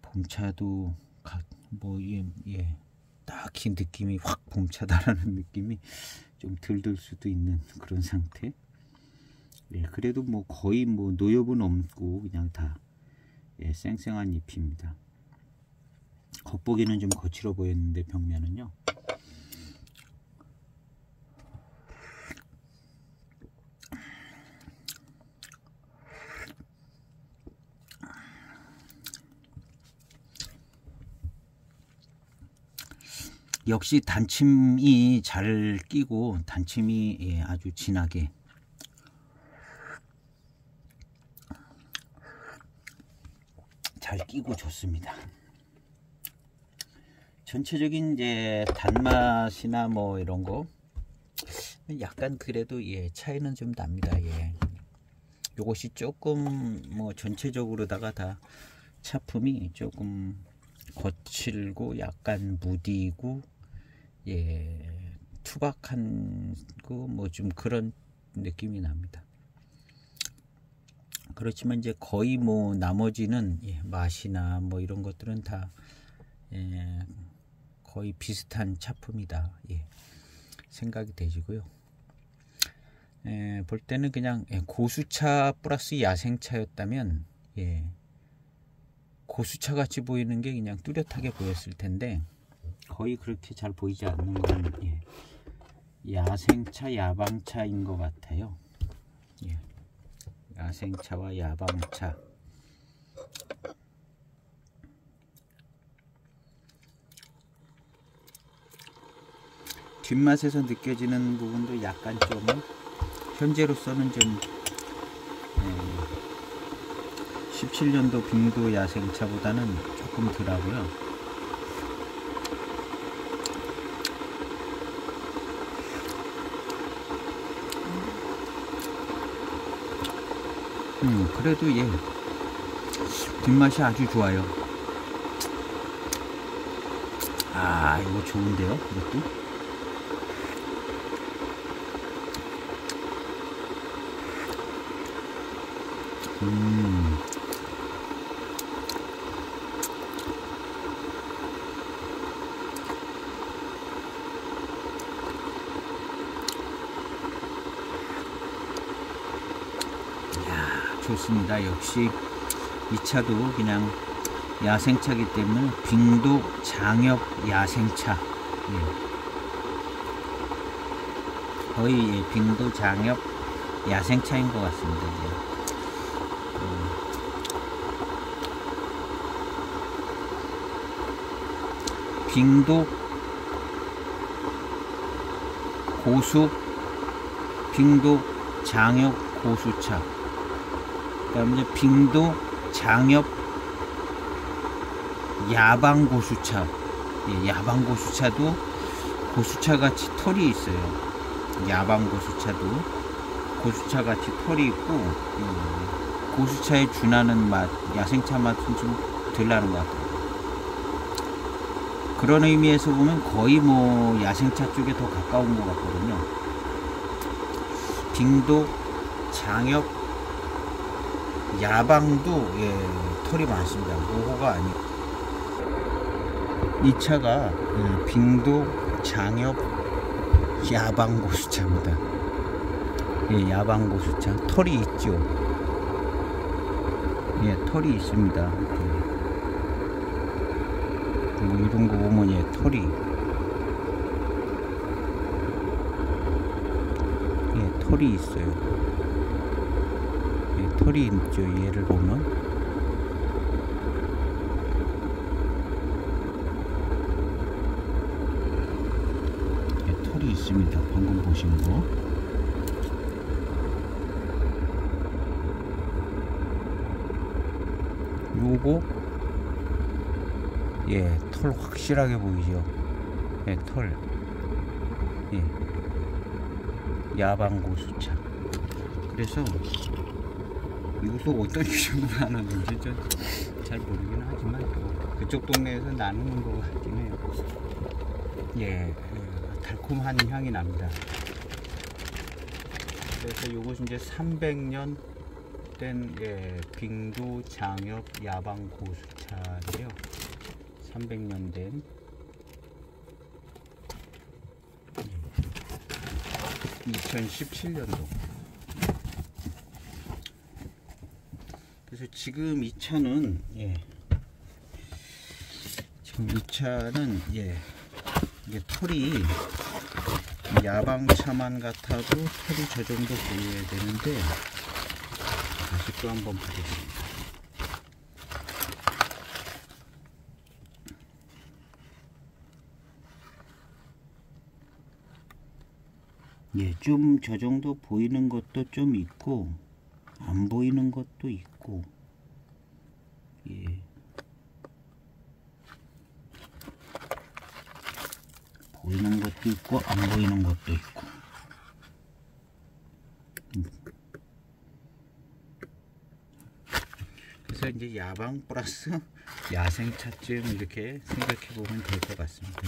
봄차도 뭐 딱히 느낌이 확 봄차다라는 느낌이 좀 덜 들 수도 있는 그런 상태. 그래도 뭐 거의 뭐 노엽은 없고 그냥 다 쌩쌩한 잎입니다. 겉보기는 좀 거칠어 보였는데 벽면은요. 역시 단침이 잘 끼고 단침이 아주 진하게 잘 끼고 좋습니다. 전체적인 이제 단맛이나 뭐 이런 거 약간 그래도 차이는 좀 납니다. 요것이 조금 뭐 전체적으로다가 다 차품이 조금 거칠고 약간 무디고 예 투박한 거 뭐 좀 그런 느낌이 납니다. 그렇지만 이제 거의 뭐 나머지는 예, 맛이나 뭐 이런 것들은 다 예, 거의 비슷한 차품이다 예, 생각이 되지고요. 예, 볼 때는 그냥 예, 고수차 플러스 야생차였다면 예, 고수차 같이 보이는 게 그냥 뚜렷하게 보였을 텐데 거의 그렇게 잘 보이지 않는 건 예, 야생차 야방차인 것 같아요. 예, 야생차와 야방차. 뒷맛에서 느껴지는 부분도 약간 좀 현재로서는 좀 17년도 빙도 야생차보다는 조금 덜하고요. 그래도 예 뒷맛이 아주 좋아요. 아 이거 좋은데요 이것도. 이야, 좋습니다. 역시 이 차도 그냥 야생차기 때문에 빙도 장엽 야생차. 예. 거의 예, 빙도 장엽 야생차인 것 같습니다. 예. 빙도 고수 빙도 장엽 고수차, 그 다음에 빙도 장엽 야방 고수차. 예, 야방 고수차도 고수차 같이 털이 있어요. 야방 고수차도 고수차 같이 털이 있고 고수차에 준하는 맛, 야생차 맛은 좀 덜 나는 것 같아요. 그런 의미에서 보면 거의 뭐 야생차 쪽에 더 가까운 것 같거든요. 빙도 장엽 야방도 예, 털이 많습니다. 모호가 아니고 이 차가 예, 빙도 장엽 야방 고수차입니다. 예, 야방 고수차 털이 있죠. 예, 털이 있습니다. 뭐 이런 거 보면 예, 털이 예, 털이 있어요. 예, 털이 있죠. 얘를 보면 예, 털이 있습니다. 방금 보신 거. 요거 예, 털 확실하게 보이죠. 예, 털. 예. 야방 고수차. 그래서 이것도 어떤 기준으로 나누는지 잘 모르긴 하지만 그쪽 동네에서 나누는 것 같긴 해요. 예, 달콤한 향이 납니다. 그래서 이것은 이제 300년 된 예, 빙도 장엽 야방 고수차인데요. 300년 된 2017년도. 그래서 지금 이 차는 예, 지금 이 차는 예, 이게 털이 야방차만 같아도 털이 저 정도 보여야 되는데 다시 또 한번 보겠습니다. 예, 좀 저 정도 보이는 것도 좀 있고 안 보이는 것도 있고 예. 보이는 것도 있고 안 보이는 것도 있고 그래서 이제 야방 플러스 야생차쯤 이렇게 생각해 보면 될 것 같습니다.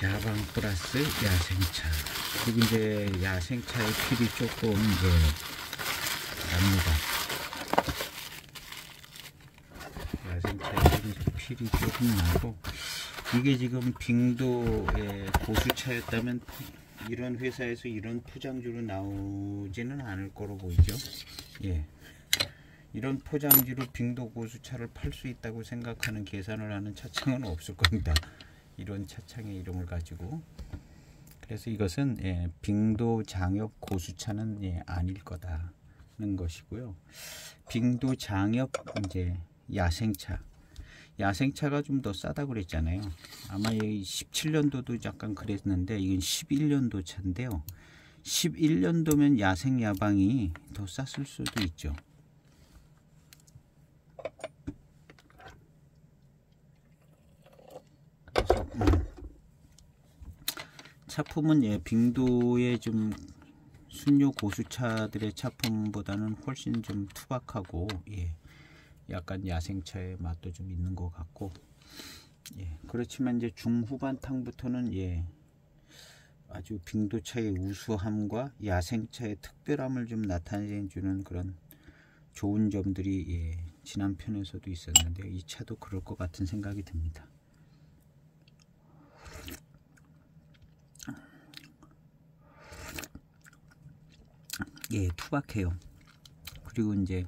야방 플러스 야생차. 그리고 이제 야생차의 필이 조금 이제 납니다. 야생차의 필이 조금 나고, 이게 지금 빙도의 고수차였다면 이런 회사에서 이런 포장지로 나오지는 않을 거로 보이죠. 예. 이런 포장지로 빙도 고수차를 팔 수 있다고 생각하는 계산을 하는 차창은 없을 겁니다. 이런 차창의 이름을 가지고. 그래서 이것은 예, 빙도 장엽 고수차는 예, 아닐 거다는 것이고요. 빙도 장엽 이제 야생차. 야생차가 좀 더 싸다고 그랬잖아요. 아마 17년도도 약간 그랬는데 이건 11년도 차인데요. 11년도면 야생 야방이 더 쌌을 수도 있죠. 그래서 차품은 예, 빙도의 좀 순료 고수차들의 차품보다는 훨씬 좀 투박하고 예, 약간 야생차의 맛도 좀 있는 것 같고, 예, 그렇지만 이제 중후반탕부터는 예, 아주 빙도차의 우수함과 야생차의 특별함을 좀 나타내주는 그런 좋은 점들이 예, 지난 편에서도 있었는데 이 차도 그럴 것 같은 생각이 듭니다. 예, 투박해요. 그리고 이제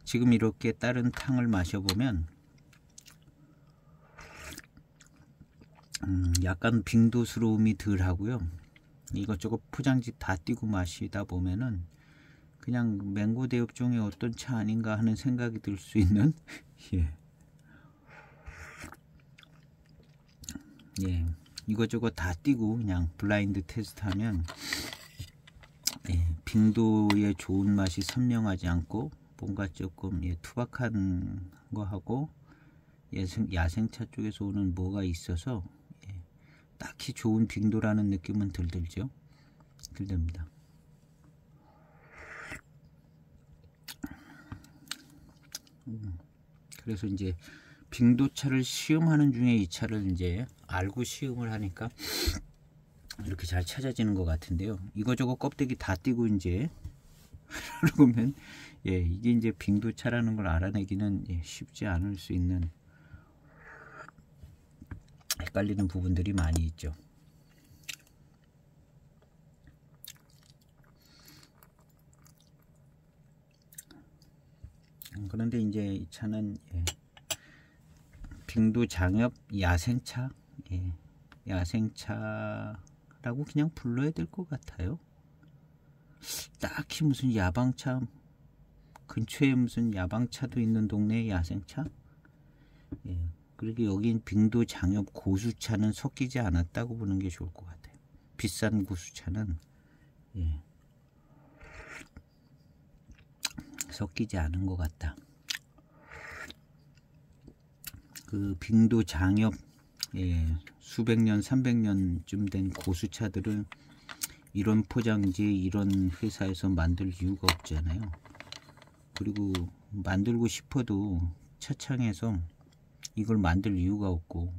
지금 이렇게 다른 탕을 마셔보면 약간 빙도스러움이 덜 하고요. 이것저것 포장지 다 띄고 마시다 보면은 그냥 맹고 대엽종의 어떤 차 아닌가 하는 생각이 들 수 있는 예. 예, 이것저것 다 띄고 그냥 블라인드 테스트하면 예, 빙도의 좋은 맛이 선명하지 않고 뭔가 조금 예, 투박한 거하고 야생차 쪽에서 오는 뭐가 있어서 예, 딱히 좋은 빙도라는 느낌은 덜 들죠. 덜 듭니다. 그래서 이제 빙도차를 시음하는 중에 이 차를 이제 알고 시음을 하니까 이렇게 잘 찾아지는 것 같은데요. 이거저거 껍데기 다 띄고 이제 그러면 예, 이게 이제 빙도차라는 걸 알아내기는 예, 쉽지 않을 수 있는 헷갈리는 부분들이 많이 있죠. 그런데 이제 이 차는 예, 빙도 장엽 야생차, 예, 야생차라고 그냥 불러야 될 것 같아요. 딱히 무슨 야방차, 근처에 무슨 야방차도 있는 동네에 야생차? 예, 그리고 여긴 빙도 장엽 고수차는 섞이지 않았다고 보는 게 좋을 것 같아요. 비싼 고수차는 예, 섞이지 않은 것 같다. 그 빙도 장엽 예, 수백 년, 300년쯤 된 고수차들은 이런 포장지, 이런 회사에서 만들 이유가 없잖아요. 그리고 만들고 싶어도 차창에서 이걸 만들 이유가 없고,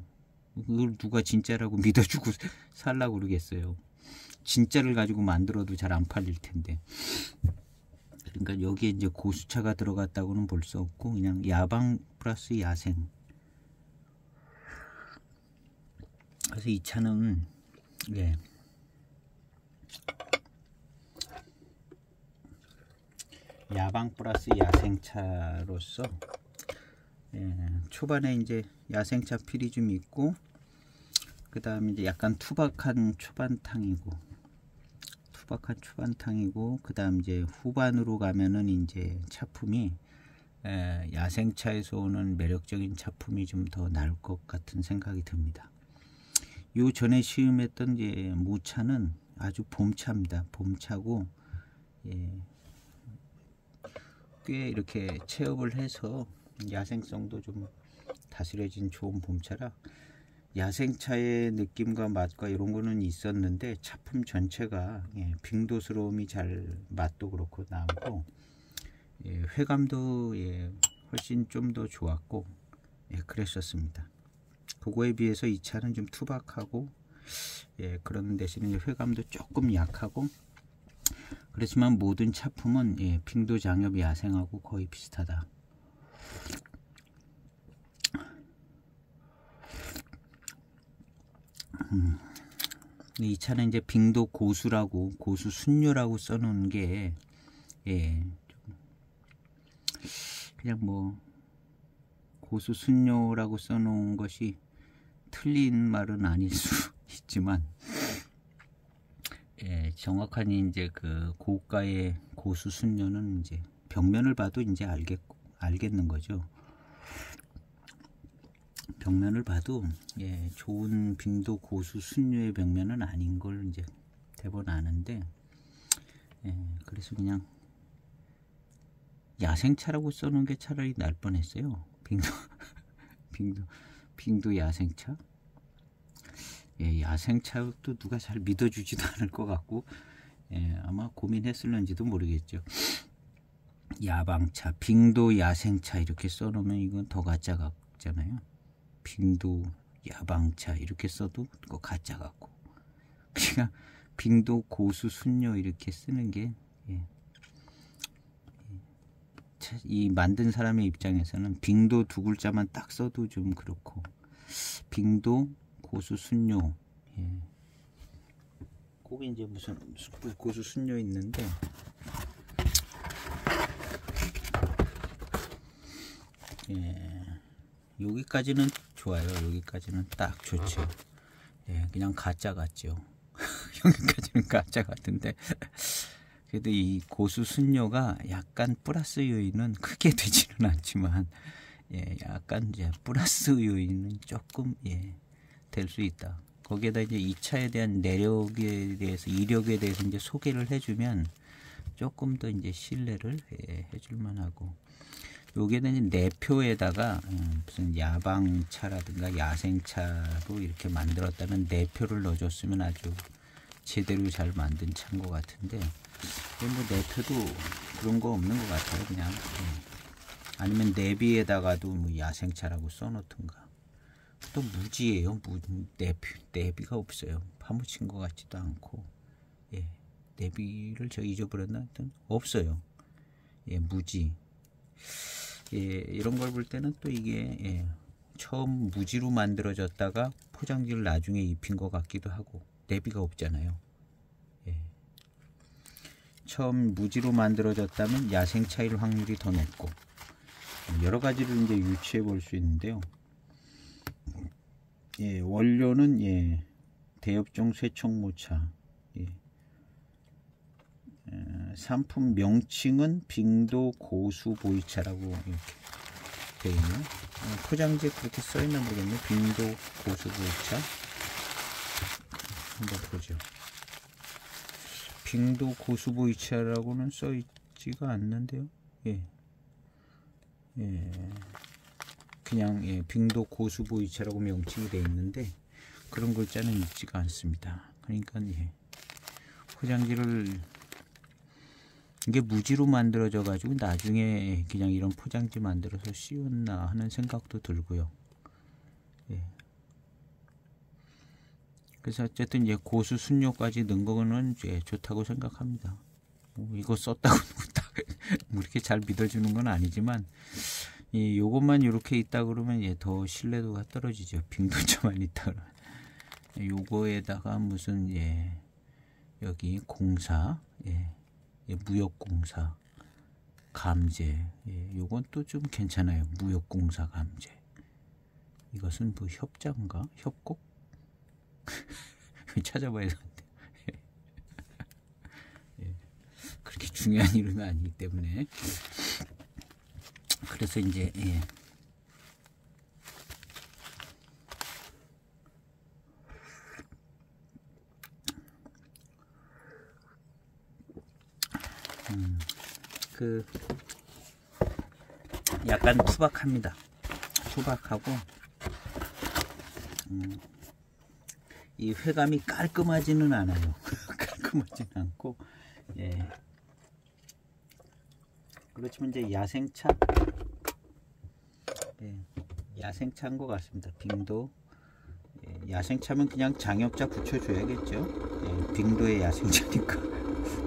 이걸 누가 진짜라고 믿어주고 살라고 그러겠어요. 진짜를 가지고 만들어도 잘 안 팔릴 텐데. 그러니까 여기에 이제 고수차가 들어갔다고는 볼 수 없고 그냥 야방 플러스 야생. 그래서 이 차는 예, 야방 플러스 야생차로서 예, 초반에 이제 야생차 필이 좀 있고, 그 다음에 이제 약간 투박한 초반탕이고, 그 다음 이제 후반으로 가면은 이제 차품이 야생차에서 오는 매력적인 차품이 좀 더 나을 것 같은 생각이 듭니다. 요 전에 시음했던 이제 무차는 아주 봄차입니다. 봄차고 예, 꽤 이렇게 체업을 해서 야생성도 좀 다스려진 좋은 봄차라 야생차의 느낌과 맛과 이런 거는 있었는데 차품 전체가 예, 빙도스러움이 잘 맛도 그렇고 나오고 예, 회감도 훨씬 좀 더 좋았고 그랬었습니다. 그거에 비해서 이 차는 좀 투박하고 그런 대신에 회감도 조금 약하고, 그렇지만 모든 차품은 빙도 장엽 야생하고 거의 비슷하다. 이 차는 이제 빙도 고수라고, 고수 순료라고 써놓은 게 그냥 뭐 고수 순료라고 써놓은 것이 틀린 말은 아닐 수 있지만, 정확한 이제 그 고가의 고수 순료는 이제 벽면을 봐도 이제 알겠는 거죠. 벽면을 봐도 좋은 빙도 고수 순료의 벽면은 아닌 걸 이제 대부분 아는데, 그래서 그냥 야생차라고 써놓은 게 차라리 날 뻔했어요. 빙도 야생차. 야생차도 누가 잘 믿어주지도 않을 것 같고, 아마 고민했을런지도 모르겠죠. 야방차, 빙도 야생차 이렇게 써놓으면 이건 더 가짜 같잖아요. 빙도 야방차 이렇게 써도 그거 가짜 같고, 그냥 빙도 고수 순료 이렇게 쓰는 게 이 만든 사람의 입장에서는 빙도 두 글자만 딱 써도 좀 그렇고, 빙도 고수 순료, 거기 이제 무슨 고수 순료 있는데, 여기까지는 좋아요. 여기까지는 딱 좋죠. 그냥 가짜 같죠. 여기까지는 가짜 같은데, 그래도 이 고수 순료가 약간 플러스 요인은 크게 되지는 않지만, 약간 이제 플러스 요인은 조금 될 수 있다. 거기에다 이제 이 차에 대한 내력에 대해서, 이력에 대해서 이제 소개를 해주면 조금 더 이제 신뢰를 해줄 만하고, 여기에는 내표에다가 무슨 야방차라든가 야생차로 이렇게 만들었다는 내표를 넣어줬으면 아주 제대로 잘 만든 차인 것 같은데, 뭐 내표도 그런 거 없는 것 같아요. 그냥 아니면 내비에다가도 뭐 야생차라고 써놓든가. 또 무지예요. 내비가 없어요. 파묻힌 것 같지도 않고, 내비를 저 잊어버렸나 하여튼 없어요. 무지. 이런 걸 볼 때는 또 이게 처음 무지로 만들어졌다가 포장지를 나중에 입힌 것 같기도 하고, 내비가 없잖아요. 처음 무지로 만들어졌다면 야생차일 확률이 더 높고, 여러 가지를 이제 유추해 볼 수 있는데요. 원료는 대엽종 쇠청모차. 상품 명칭은 빙도 고수 보이차라고 이렇게 되어 있네요. 포장지에 그렇게 써 있나 모르겠네요. 빙도 고수 보이차. 한번 보죠. 빙도 고수 보이차라고는 써 있지가 않는데요. 그냥 빙도 고수 보이차라고 명칭이 되어 있는데, 그런 글자는 있지가 않습니다. 그러니까 포장지를, 이게 무지로 만들어져 가지고 나중에 그냥 이런 포장지 만들어서 씌웠나 하는 생각도 들고요. 그래서 어쨌든 고수 순료까지 넣은 거는 좋다고 생각합니다. 이거 썼다고 뭐 이렇게 잘 믿어주는 건 아니지만, 요것만 이렇게 있다 그러면 더 신뢰도가 떨어지죠. 빙도차만 있다 그러면. 요거에다가 무슨 여기 공사, 무역공사, 감재, 요건 또 좀 괜찮아요. 무역공사, 감재. 이것은 뭐 협자인가? 협곡? 찾아봐야 되는데. 그렇게 중요한 이름이 아니기 때문에. 그래서 이제 약간 투박합니다. 투박하고, 이 회감이 깔끔하지는 않아요. 깔끔하지는 않고, 그렇지만 이제 야생차, 예, 야생차인 것 같습니다. 빙도. 예, 야생차면 그냥 장엽자 붙여줘야겠죠. 예, 빙도의 야생차니까.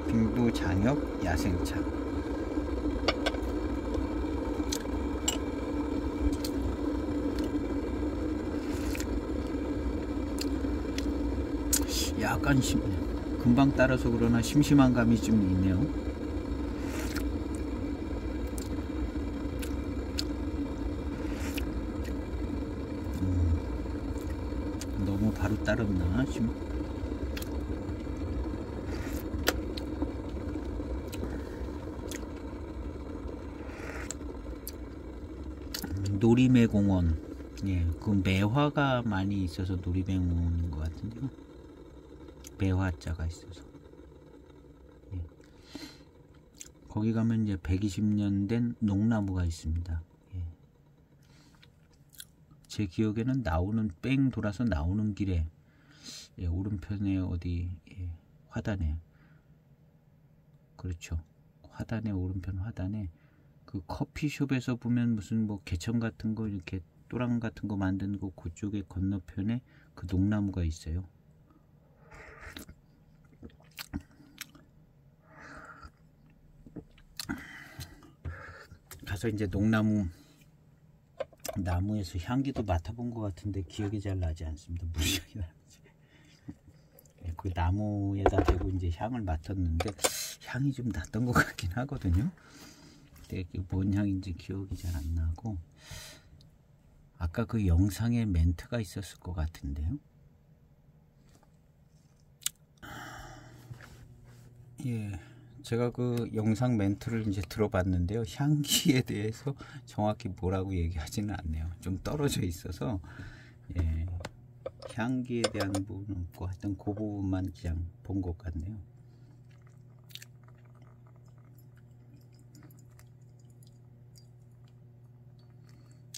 빙도 장엽 야생차. 약간 금방 따라서 그러나 심심한 감이 좀 있네요. 너무 바로 따랐나 지금. 놀이매공원, 예, 그 매화가 많이 있어서 놀이매공원인 것 같은데요. 매화자가 있어서. 예. 거기 가면 이제 120년 된 농나무가 있습니다. 예. 제 기억에는 뺑 돌아서 나오는 길에, 예, 오른편에 어디, 예, 화단에, 그렇죠, 화단에, 오른편 화단에 그 커피숍에서 보면 무슨 뭐 개천 같은 거 이렇게 또랑 같은 거 만든 거 그쪽에 건너편에 그 농나무가 있어요. 가서 이제 나무에서 향기도 맡아본 것 같은데 기억이 잘 나지 않습니다. 무슨 향이 나는지. 그 나무에다 대고 이제 향을 맡았는데 향이 좀 났던 것 같긴 하거든요. 근데 뭔 향인지 기억이 잘 안 나고, 아까 그 영상에 멘트가 있었을 것 같은데요. 예, 제가 그 영상 멘트를 이제 들어봤는데요. 향기에 대해서 정확히 뭐라고 얘기하지는 않네요. 좀 떨어져 있어서, 예, 향기에 대한 부분은 없고 하여튼 그 부분만 그냥 본 것 같네요.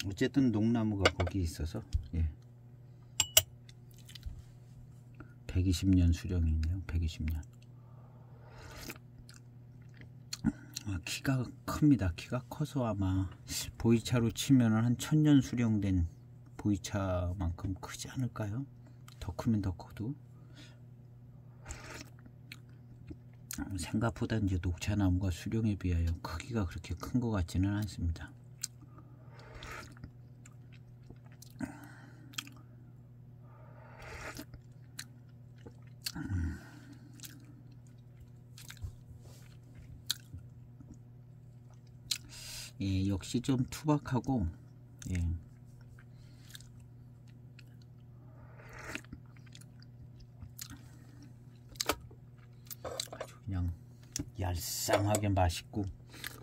어쨌든 농나무가 거기 있어서, 예, 120년 수령이네요. 120년. 키가 큽니다. 키가 커서 아마 보이차로 치면 한 1000년 수령된 보이차만큼 크지 않을까요? 더 크면 더 커도. 생각보다 이제 녹차나무가 수령에 비하여 크기가 그렇게 큰 것 같지는 않습니다. 예, 역시 좀 투박하고, 예, 아주 그냥 얄쌍하게 맛있고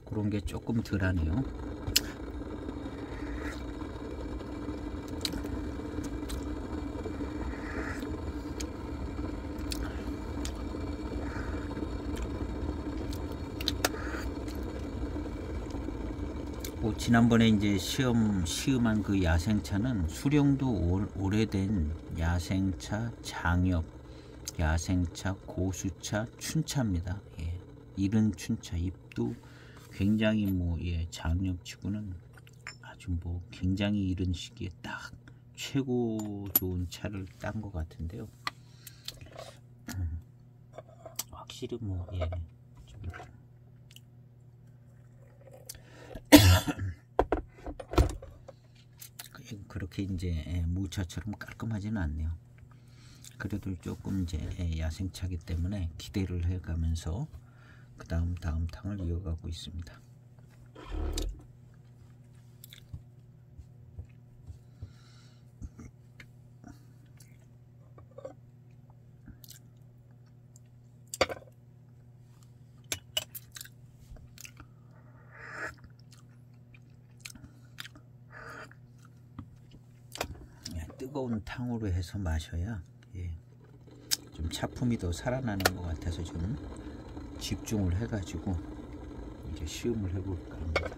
그런 게 조금 덜하네요. 지난번에 이제 시음한 그 야생차는 수령도 오래된 야생차 장엽, 야생차, 고수차, 춘차입니다. 예, 이른 춘차. 잎도 굉장히 뭐, 예, 장엽치고는 아주 뭐 굉장히 이른 시기에 딱 최고 좋은 차를 딴 것 같은데요. 확실히 뭐, 예, 좀 그렇게 이제 무차처럼 깔끔하지는 않네요. 그래도 조금 이제 야생차기 때문에 기대를 해가면서 그 다음 탕을 이어가고 있습니다. 뜨거운 탕으로 해서 마셔야, 예, 좀 차품이 더 살아나는 것 같아서 좀 집중을 해가지고 이제 시음을 해볼까 합니다.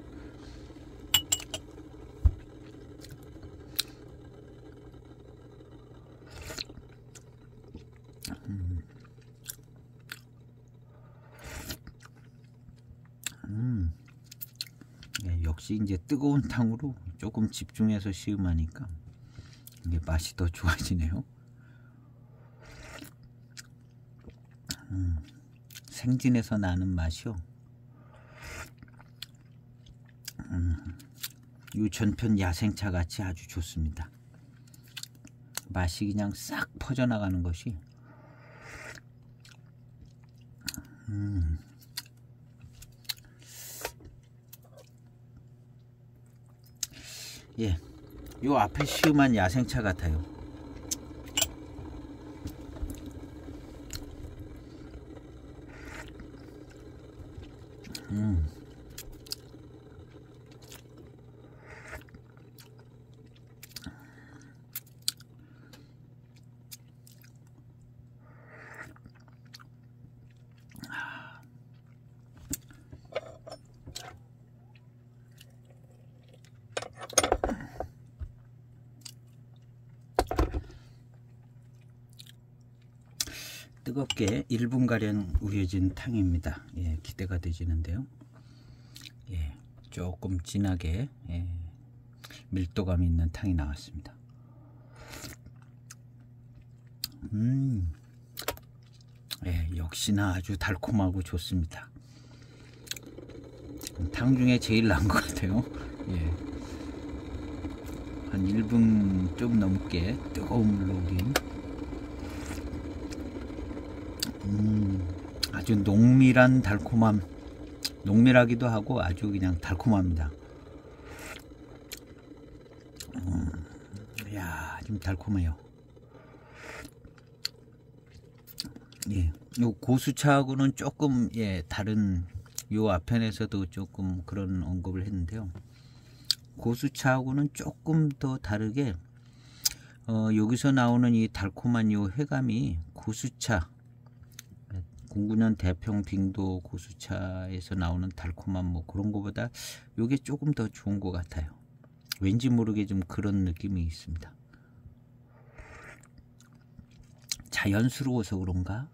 역시 이제 뜨거운 탕으로 조금 집중해서 시음하니까 이게 맛이 더 좋아지네요. 생진에서 나는 맛이요. 이 전편 야생차 같이 아주 좋습니다. 맛이 그냥 싹 퍼져나가는 것이 예, 요 앞에 시음한 야생차 같아요. 뜨겁게 1분가량 우려진 탕입니다. 예, 기대가 되지는데요. 예, 조금 진하게 밀도감 있는 탕이 나왔습니다. 예, 역시나 아주 달콤하고 좋습니다. 탕 중에 제일 나은 것 같아요. 예, 한 1분 좀 넘게 뜨거운 물로 우린 아주 농밀한 달콤함, 농밀하기도 하고 아주 그냥 달콤합니다. 이야, 좀 달콤해요. 예, 요 고수차하고는 조금 다른, 요 앞편에서도 조금 그런 언급을 했는데요. 고수차하고는 조금 더 다르게 여기서 나오는 이 달콤한 요 회감이 고수차 09년 대평 빙도 고수차에서 나오는 달콤한 뭐 그런 거보다 요게 조금 더 좋은 것 같아요. 왠지 모르게 좀 그런 느낌이 있습니다. 자연스러워서 그런가?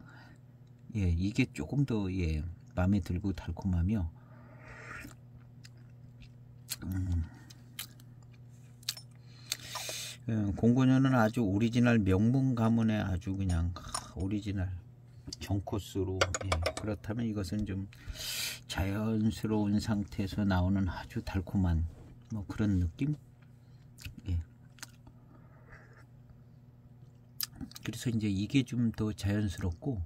예, 이게 조금 더 마음에 들고 달콤하며 공군요는 아주 오리지널 명문 가문의 아주 그냥 오리지널 정코스로, 그렇다면 이것은 좀 자연스러운 상태에서 나오는 아주 달콤한 뭐 그런 느낌. 그래서 이제 이게 좀 더 자연스럽고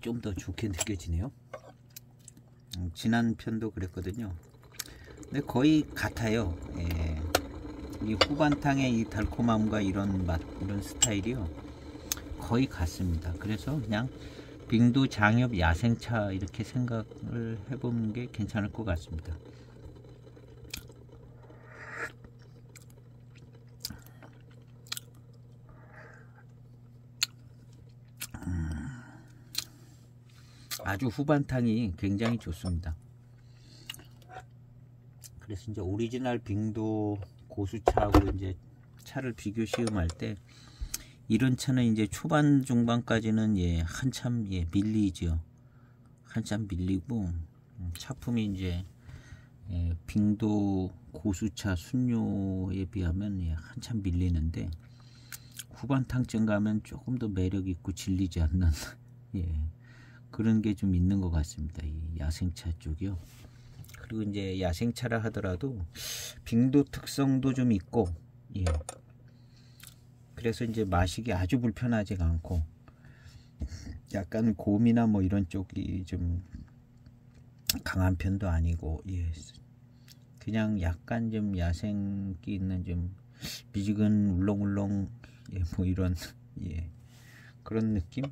좀 더 좋게 느껴지네요. 지난 편도 그랬거든요. 근데 거의 같아요. 이 후반탕의 이 달콤함과 이런 맛, 이런 스타일이요, 거의 같습니다. 그래서 그냥 빙도 장엽 야생차 이렇게 생각을 해보는 게 괜찮을 것 같습니다. 아주 후반탕이 굉장히 좋습니다. 그래서 이제 오리지널 빙도 고수차하고 이제 차를 비교 시음할 때 이런 차는 이제 초반 중반까지는 한참 밀리죠. 한참 밀리고 차품이 이제 빙도 고수차 순료에 비하면 한참 밀리는데 후반탕쯤 가면 조금 더 매력 있고 질리지 않는 그런 게 좀 있는 것 같습니다. 이 야생차 쪽이요. 그리고 이제 야생차라 하더라도 빙도 특성도 좀 있고, 그래서 이제 마시기 아주 불편하지가 않고 약간 곰이나 뭐 이런 쪽이 좀 강한 편도 아니고, 그냥 약간 좀 야생기 있는 좀 미지근 울렁울렁 뭐 이런 그런 느낌.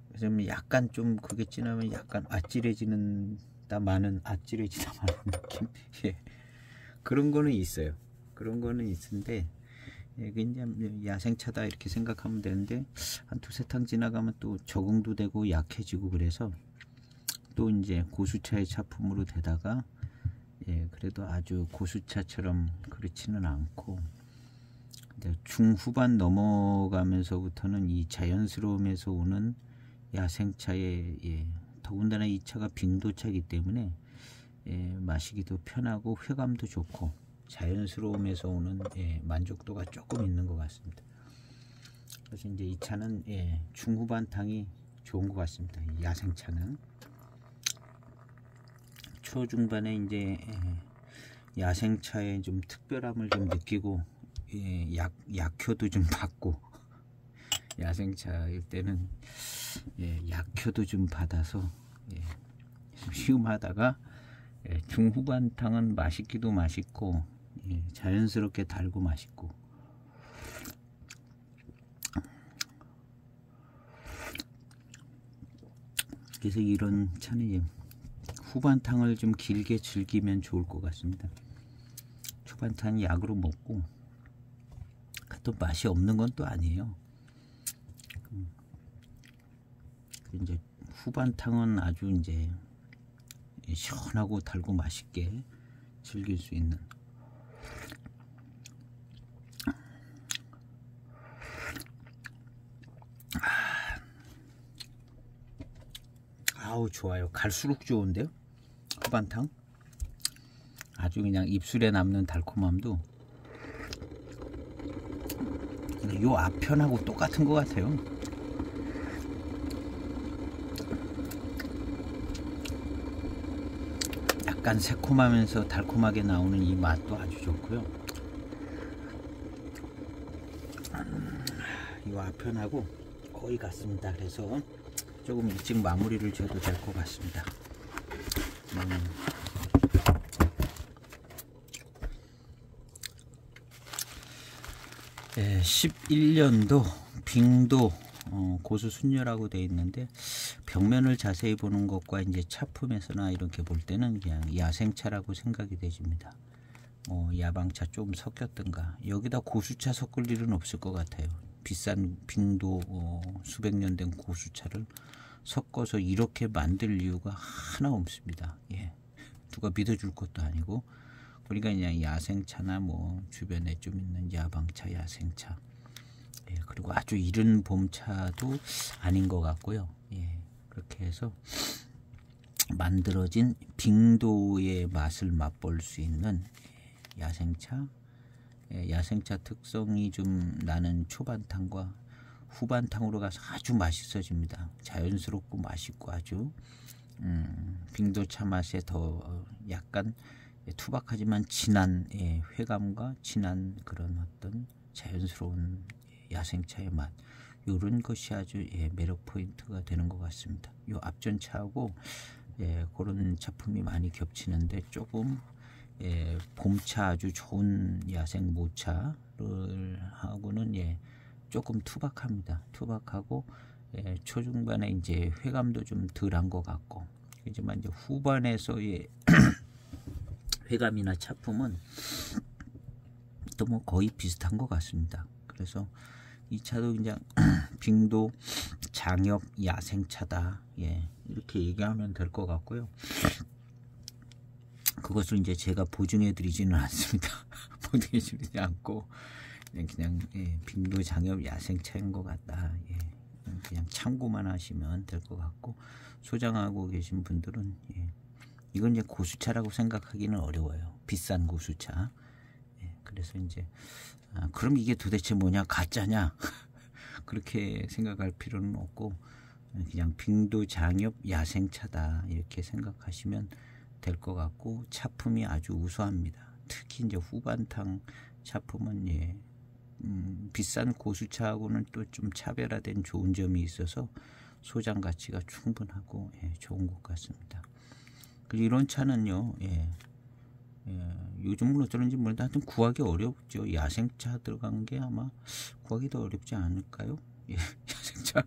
그래서 약간 좀 그게 지나면 약간 아찔해지다 마는 느낌. 그런 거는 있어요. 그런 거는 있는데 그냥 야생차다 이렇게 생각하면 되는데 한 두세 탕 지나가면 또 적응도 되고 약해지고 그래서 또 이제 고수차의 차품으로 되다가 그래도 아주 고수차처럼 그렇지는 않고 중후반 넘어가면서부터는 이 자연스러움에서 오는 야생차의 더군다나 이 차가 빙도차이기 때문에 마시기도 편하고 회감도 좋고 자연스러움에서 오는 만족도가 조금 있는 것 같습니다. 그래서 이제 이 차는 중후반탕이 좋은 것 같습니다. 야생차는 초중반에 이제 야생차의 좀 특별함을 좀 느끼고 약효도 좀 받고 야생차일 때는 약효도 좀 받아서 좀 시음하다가 중후반탕은 맛있기도 맛있고 자연스럽게 달고 맛있고 그래서 이런 차는 후반탕을 좀 길게 즐기면 좋을 것 같습니다. 초반탕 약으로 먹고 또 맛이 없는 건 또 아니에요. 이제 후반탕은 아주 이제 시원하고 달고 맛있게 즐길 수 있는 아우 좋아요. 갈수록 좋은데요. 후반탕 아주 그냥 입술에 남는 달콤함도 요 앞편하고 똑같은 것 같아요. 약간 새콤하면서 달콤하게 나오는 이 맛도 아주 좋고요. 이 앞편하고 거의 같습니다. 그래서 조금 일찍 마무리를 줘도 될 것 같습니다. 11년도 빙도 고수 순녀라고 되어 있는데 벽면을 자세히 보는 것과 이제 차품에서나 이렇게 볼 때는 그냥 야생차라고 생각이 되집니다. 야방차 좀 섞였던가. 여기다 고수차 섞을 일은 없을 것 같아요. 비싼 빙도 수백 년 된 고수차를 섞어서 이렇게 만들 이유가 하나 없습니다. 누가 믿어줄 것도 아니고. 그러니까 그냥 야생차나 뭐 주변에 좀 있는 야방차, 야생차, 그리고 아주 이른 봄차도 아닌 것 같고요. 그렇게 해서 만들어진 빙도의 맛을 맛볼 수 있는 야생차, 야생차 특성이 좀 나는 초반탕과 후반탕으로 가서 아주 맛있어집니다. 자연스럽고 맛있고 아주 빙도차 맛에 더 약간 투박하지만 진한 회감과 진한 그런 어떤 자연스러운 야생차의 맛, 이런 것이 아주 매력 포인트가 되는 것 같습니다. 요 앞전차하고 그런 차품이 많이 겹치는데 조금 봄차 아주 좋은 야생 모차를 하고는 조금 투박합니다. 투박하고 초중반에 이제 회감도 좀 덜한 것 같고, 하지만 이제 후반에서의 회감이나 차품은 또 뭐 거의 비슷한 것 같습니다. 그래서 이 차도 그냥 빙도 장엽 야생차다, 이렇게 얘기하면 될 것 같고요. 그것을 이제 제가 보증해 드리지는 않습니다. 보증해 드리지 않고 그냥 빙도 장엽 야생차인 것 같다, 그냥 참고만 하시면 될 것 같고, 소장하고 계신 분들은 이건 이제 고수차라고 생각하기는 어려워요. 비싼 고수차. 그래서 이제 그럼 이게 도대체 뭐냐, 가짜냐 그렇게 생각할 필요는 없고 그냥 빙도 장엽 야생차다 이렇게 생각하시면 될 것 같고, 차품이 아주 우수합니다. 특히 이제 후반탕 차품은 비싼 고수차하고는 또 좀 차별화된 좋은 점이 있어서 소장 가치가 충분하고 좋은 것 같습니다. 그리고 이런 차는요, 요즘은 어쩌는지 모르는데 하여튼 구하기 어렵죠. 야생차 들어간 게 아마 구하기 더 어렵지 않을까요? 야생차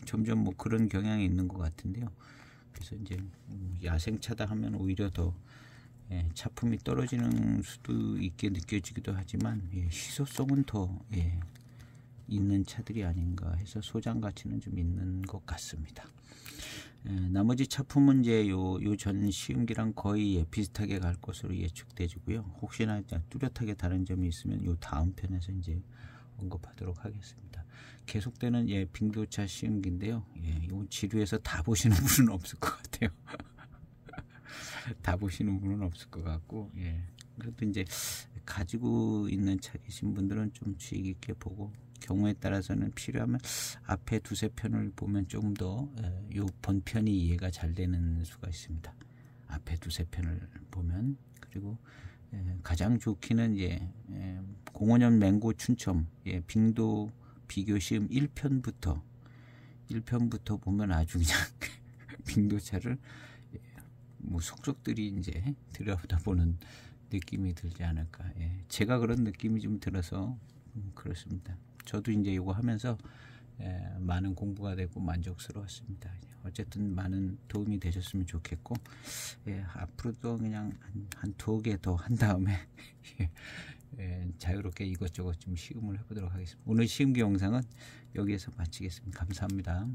점점 뭐 그런 경향이 있는 것 같은데요. 그래서 이제 야생차다 하면 오히려 더 차품이 떨어지는 수도 있게 느껴지기도 하지만 희소성은 더 있는 차들이 아닌가 해서 소장 가치는 좀 있는 것 같습니다. 나머지 차품은 이제 요 전 시음기랑 거의 비슷하게 갈 것으로 예측되고요. 혹시나 뚜렷하게 다른 점이 있으면 요 다음 편에서 이제 언급하도록 하겠습니다. 계속되는 빙도차 시음기인데요. 이건 지루해서 다 보시는 분은 없을 것 같아요. 다 보시는 분은 없을 것 같고, 그래도 이제 가지고 있는 차이신 분들은 좀 주의 깊게 보고, 경우에 따라서는 필요하면 앞에 두세 편을 보면 조금 더 요 본편이 이해가 잘 되는 수가 있습니다. 앞에 두세 편을 보면. 그리고 가장 좋기는 05년 맹고 춘첨 빙도 비교 시음 1편부터 보면 아주 그냥 빙도차를 뭐 속속들이 이제 들여다보는 느낌이 들지 않을까. 제가 그런 느낌이 좀 들어서 그렇습니다. 저도 이제 이거 하면서 많은 공부가 되고 만족스러웠습니다. 어쨌든 많은 도움이 되셨으면 좋겠고, 앞으로도 그냥 한 2개 더 한 다음에 자유롭게 이것저것 좀 시음을 해보도록 하겠습니다. 오늘 시음기 영상은 여기에서 마치겠습니다. 감사합니다.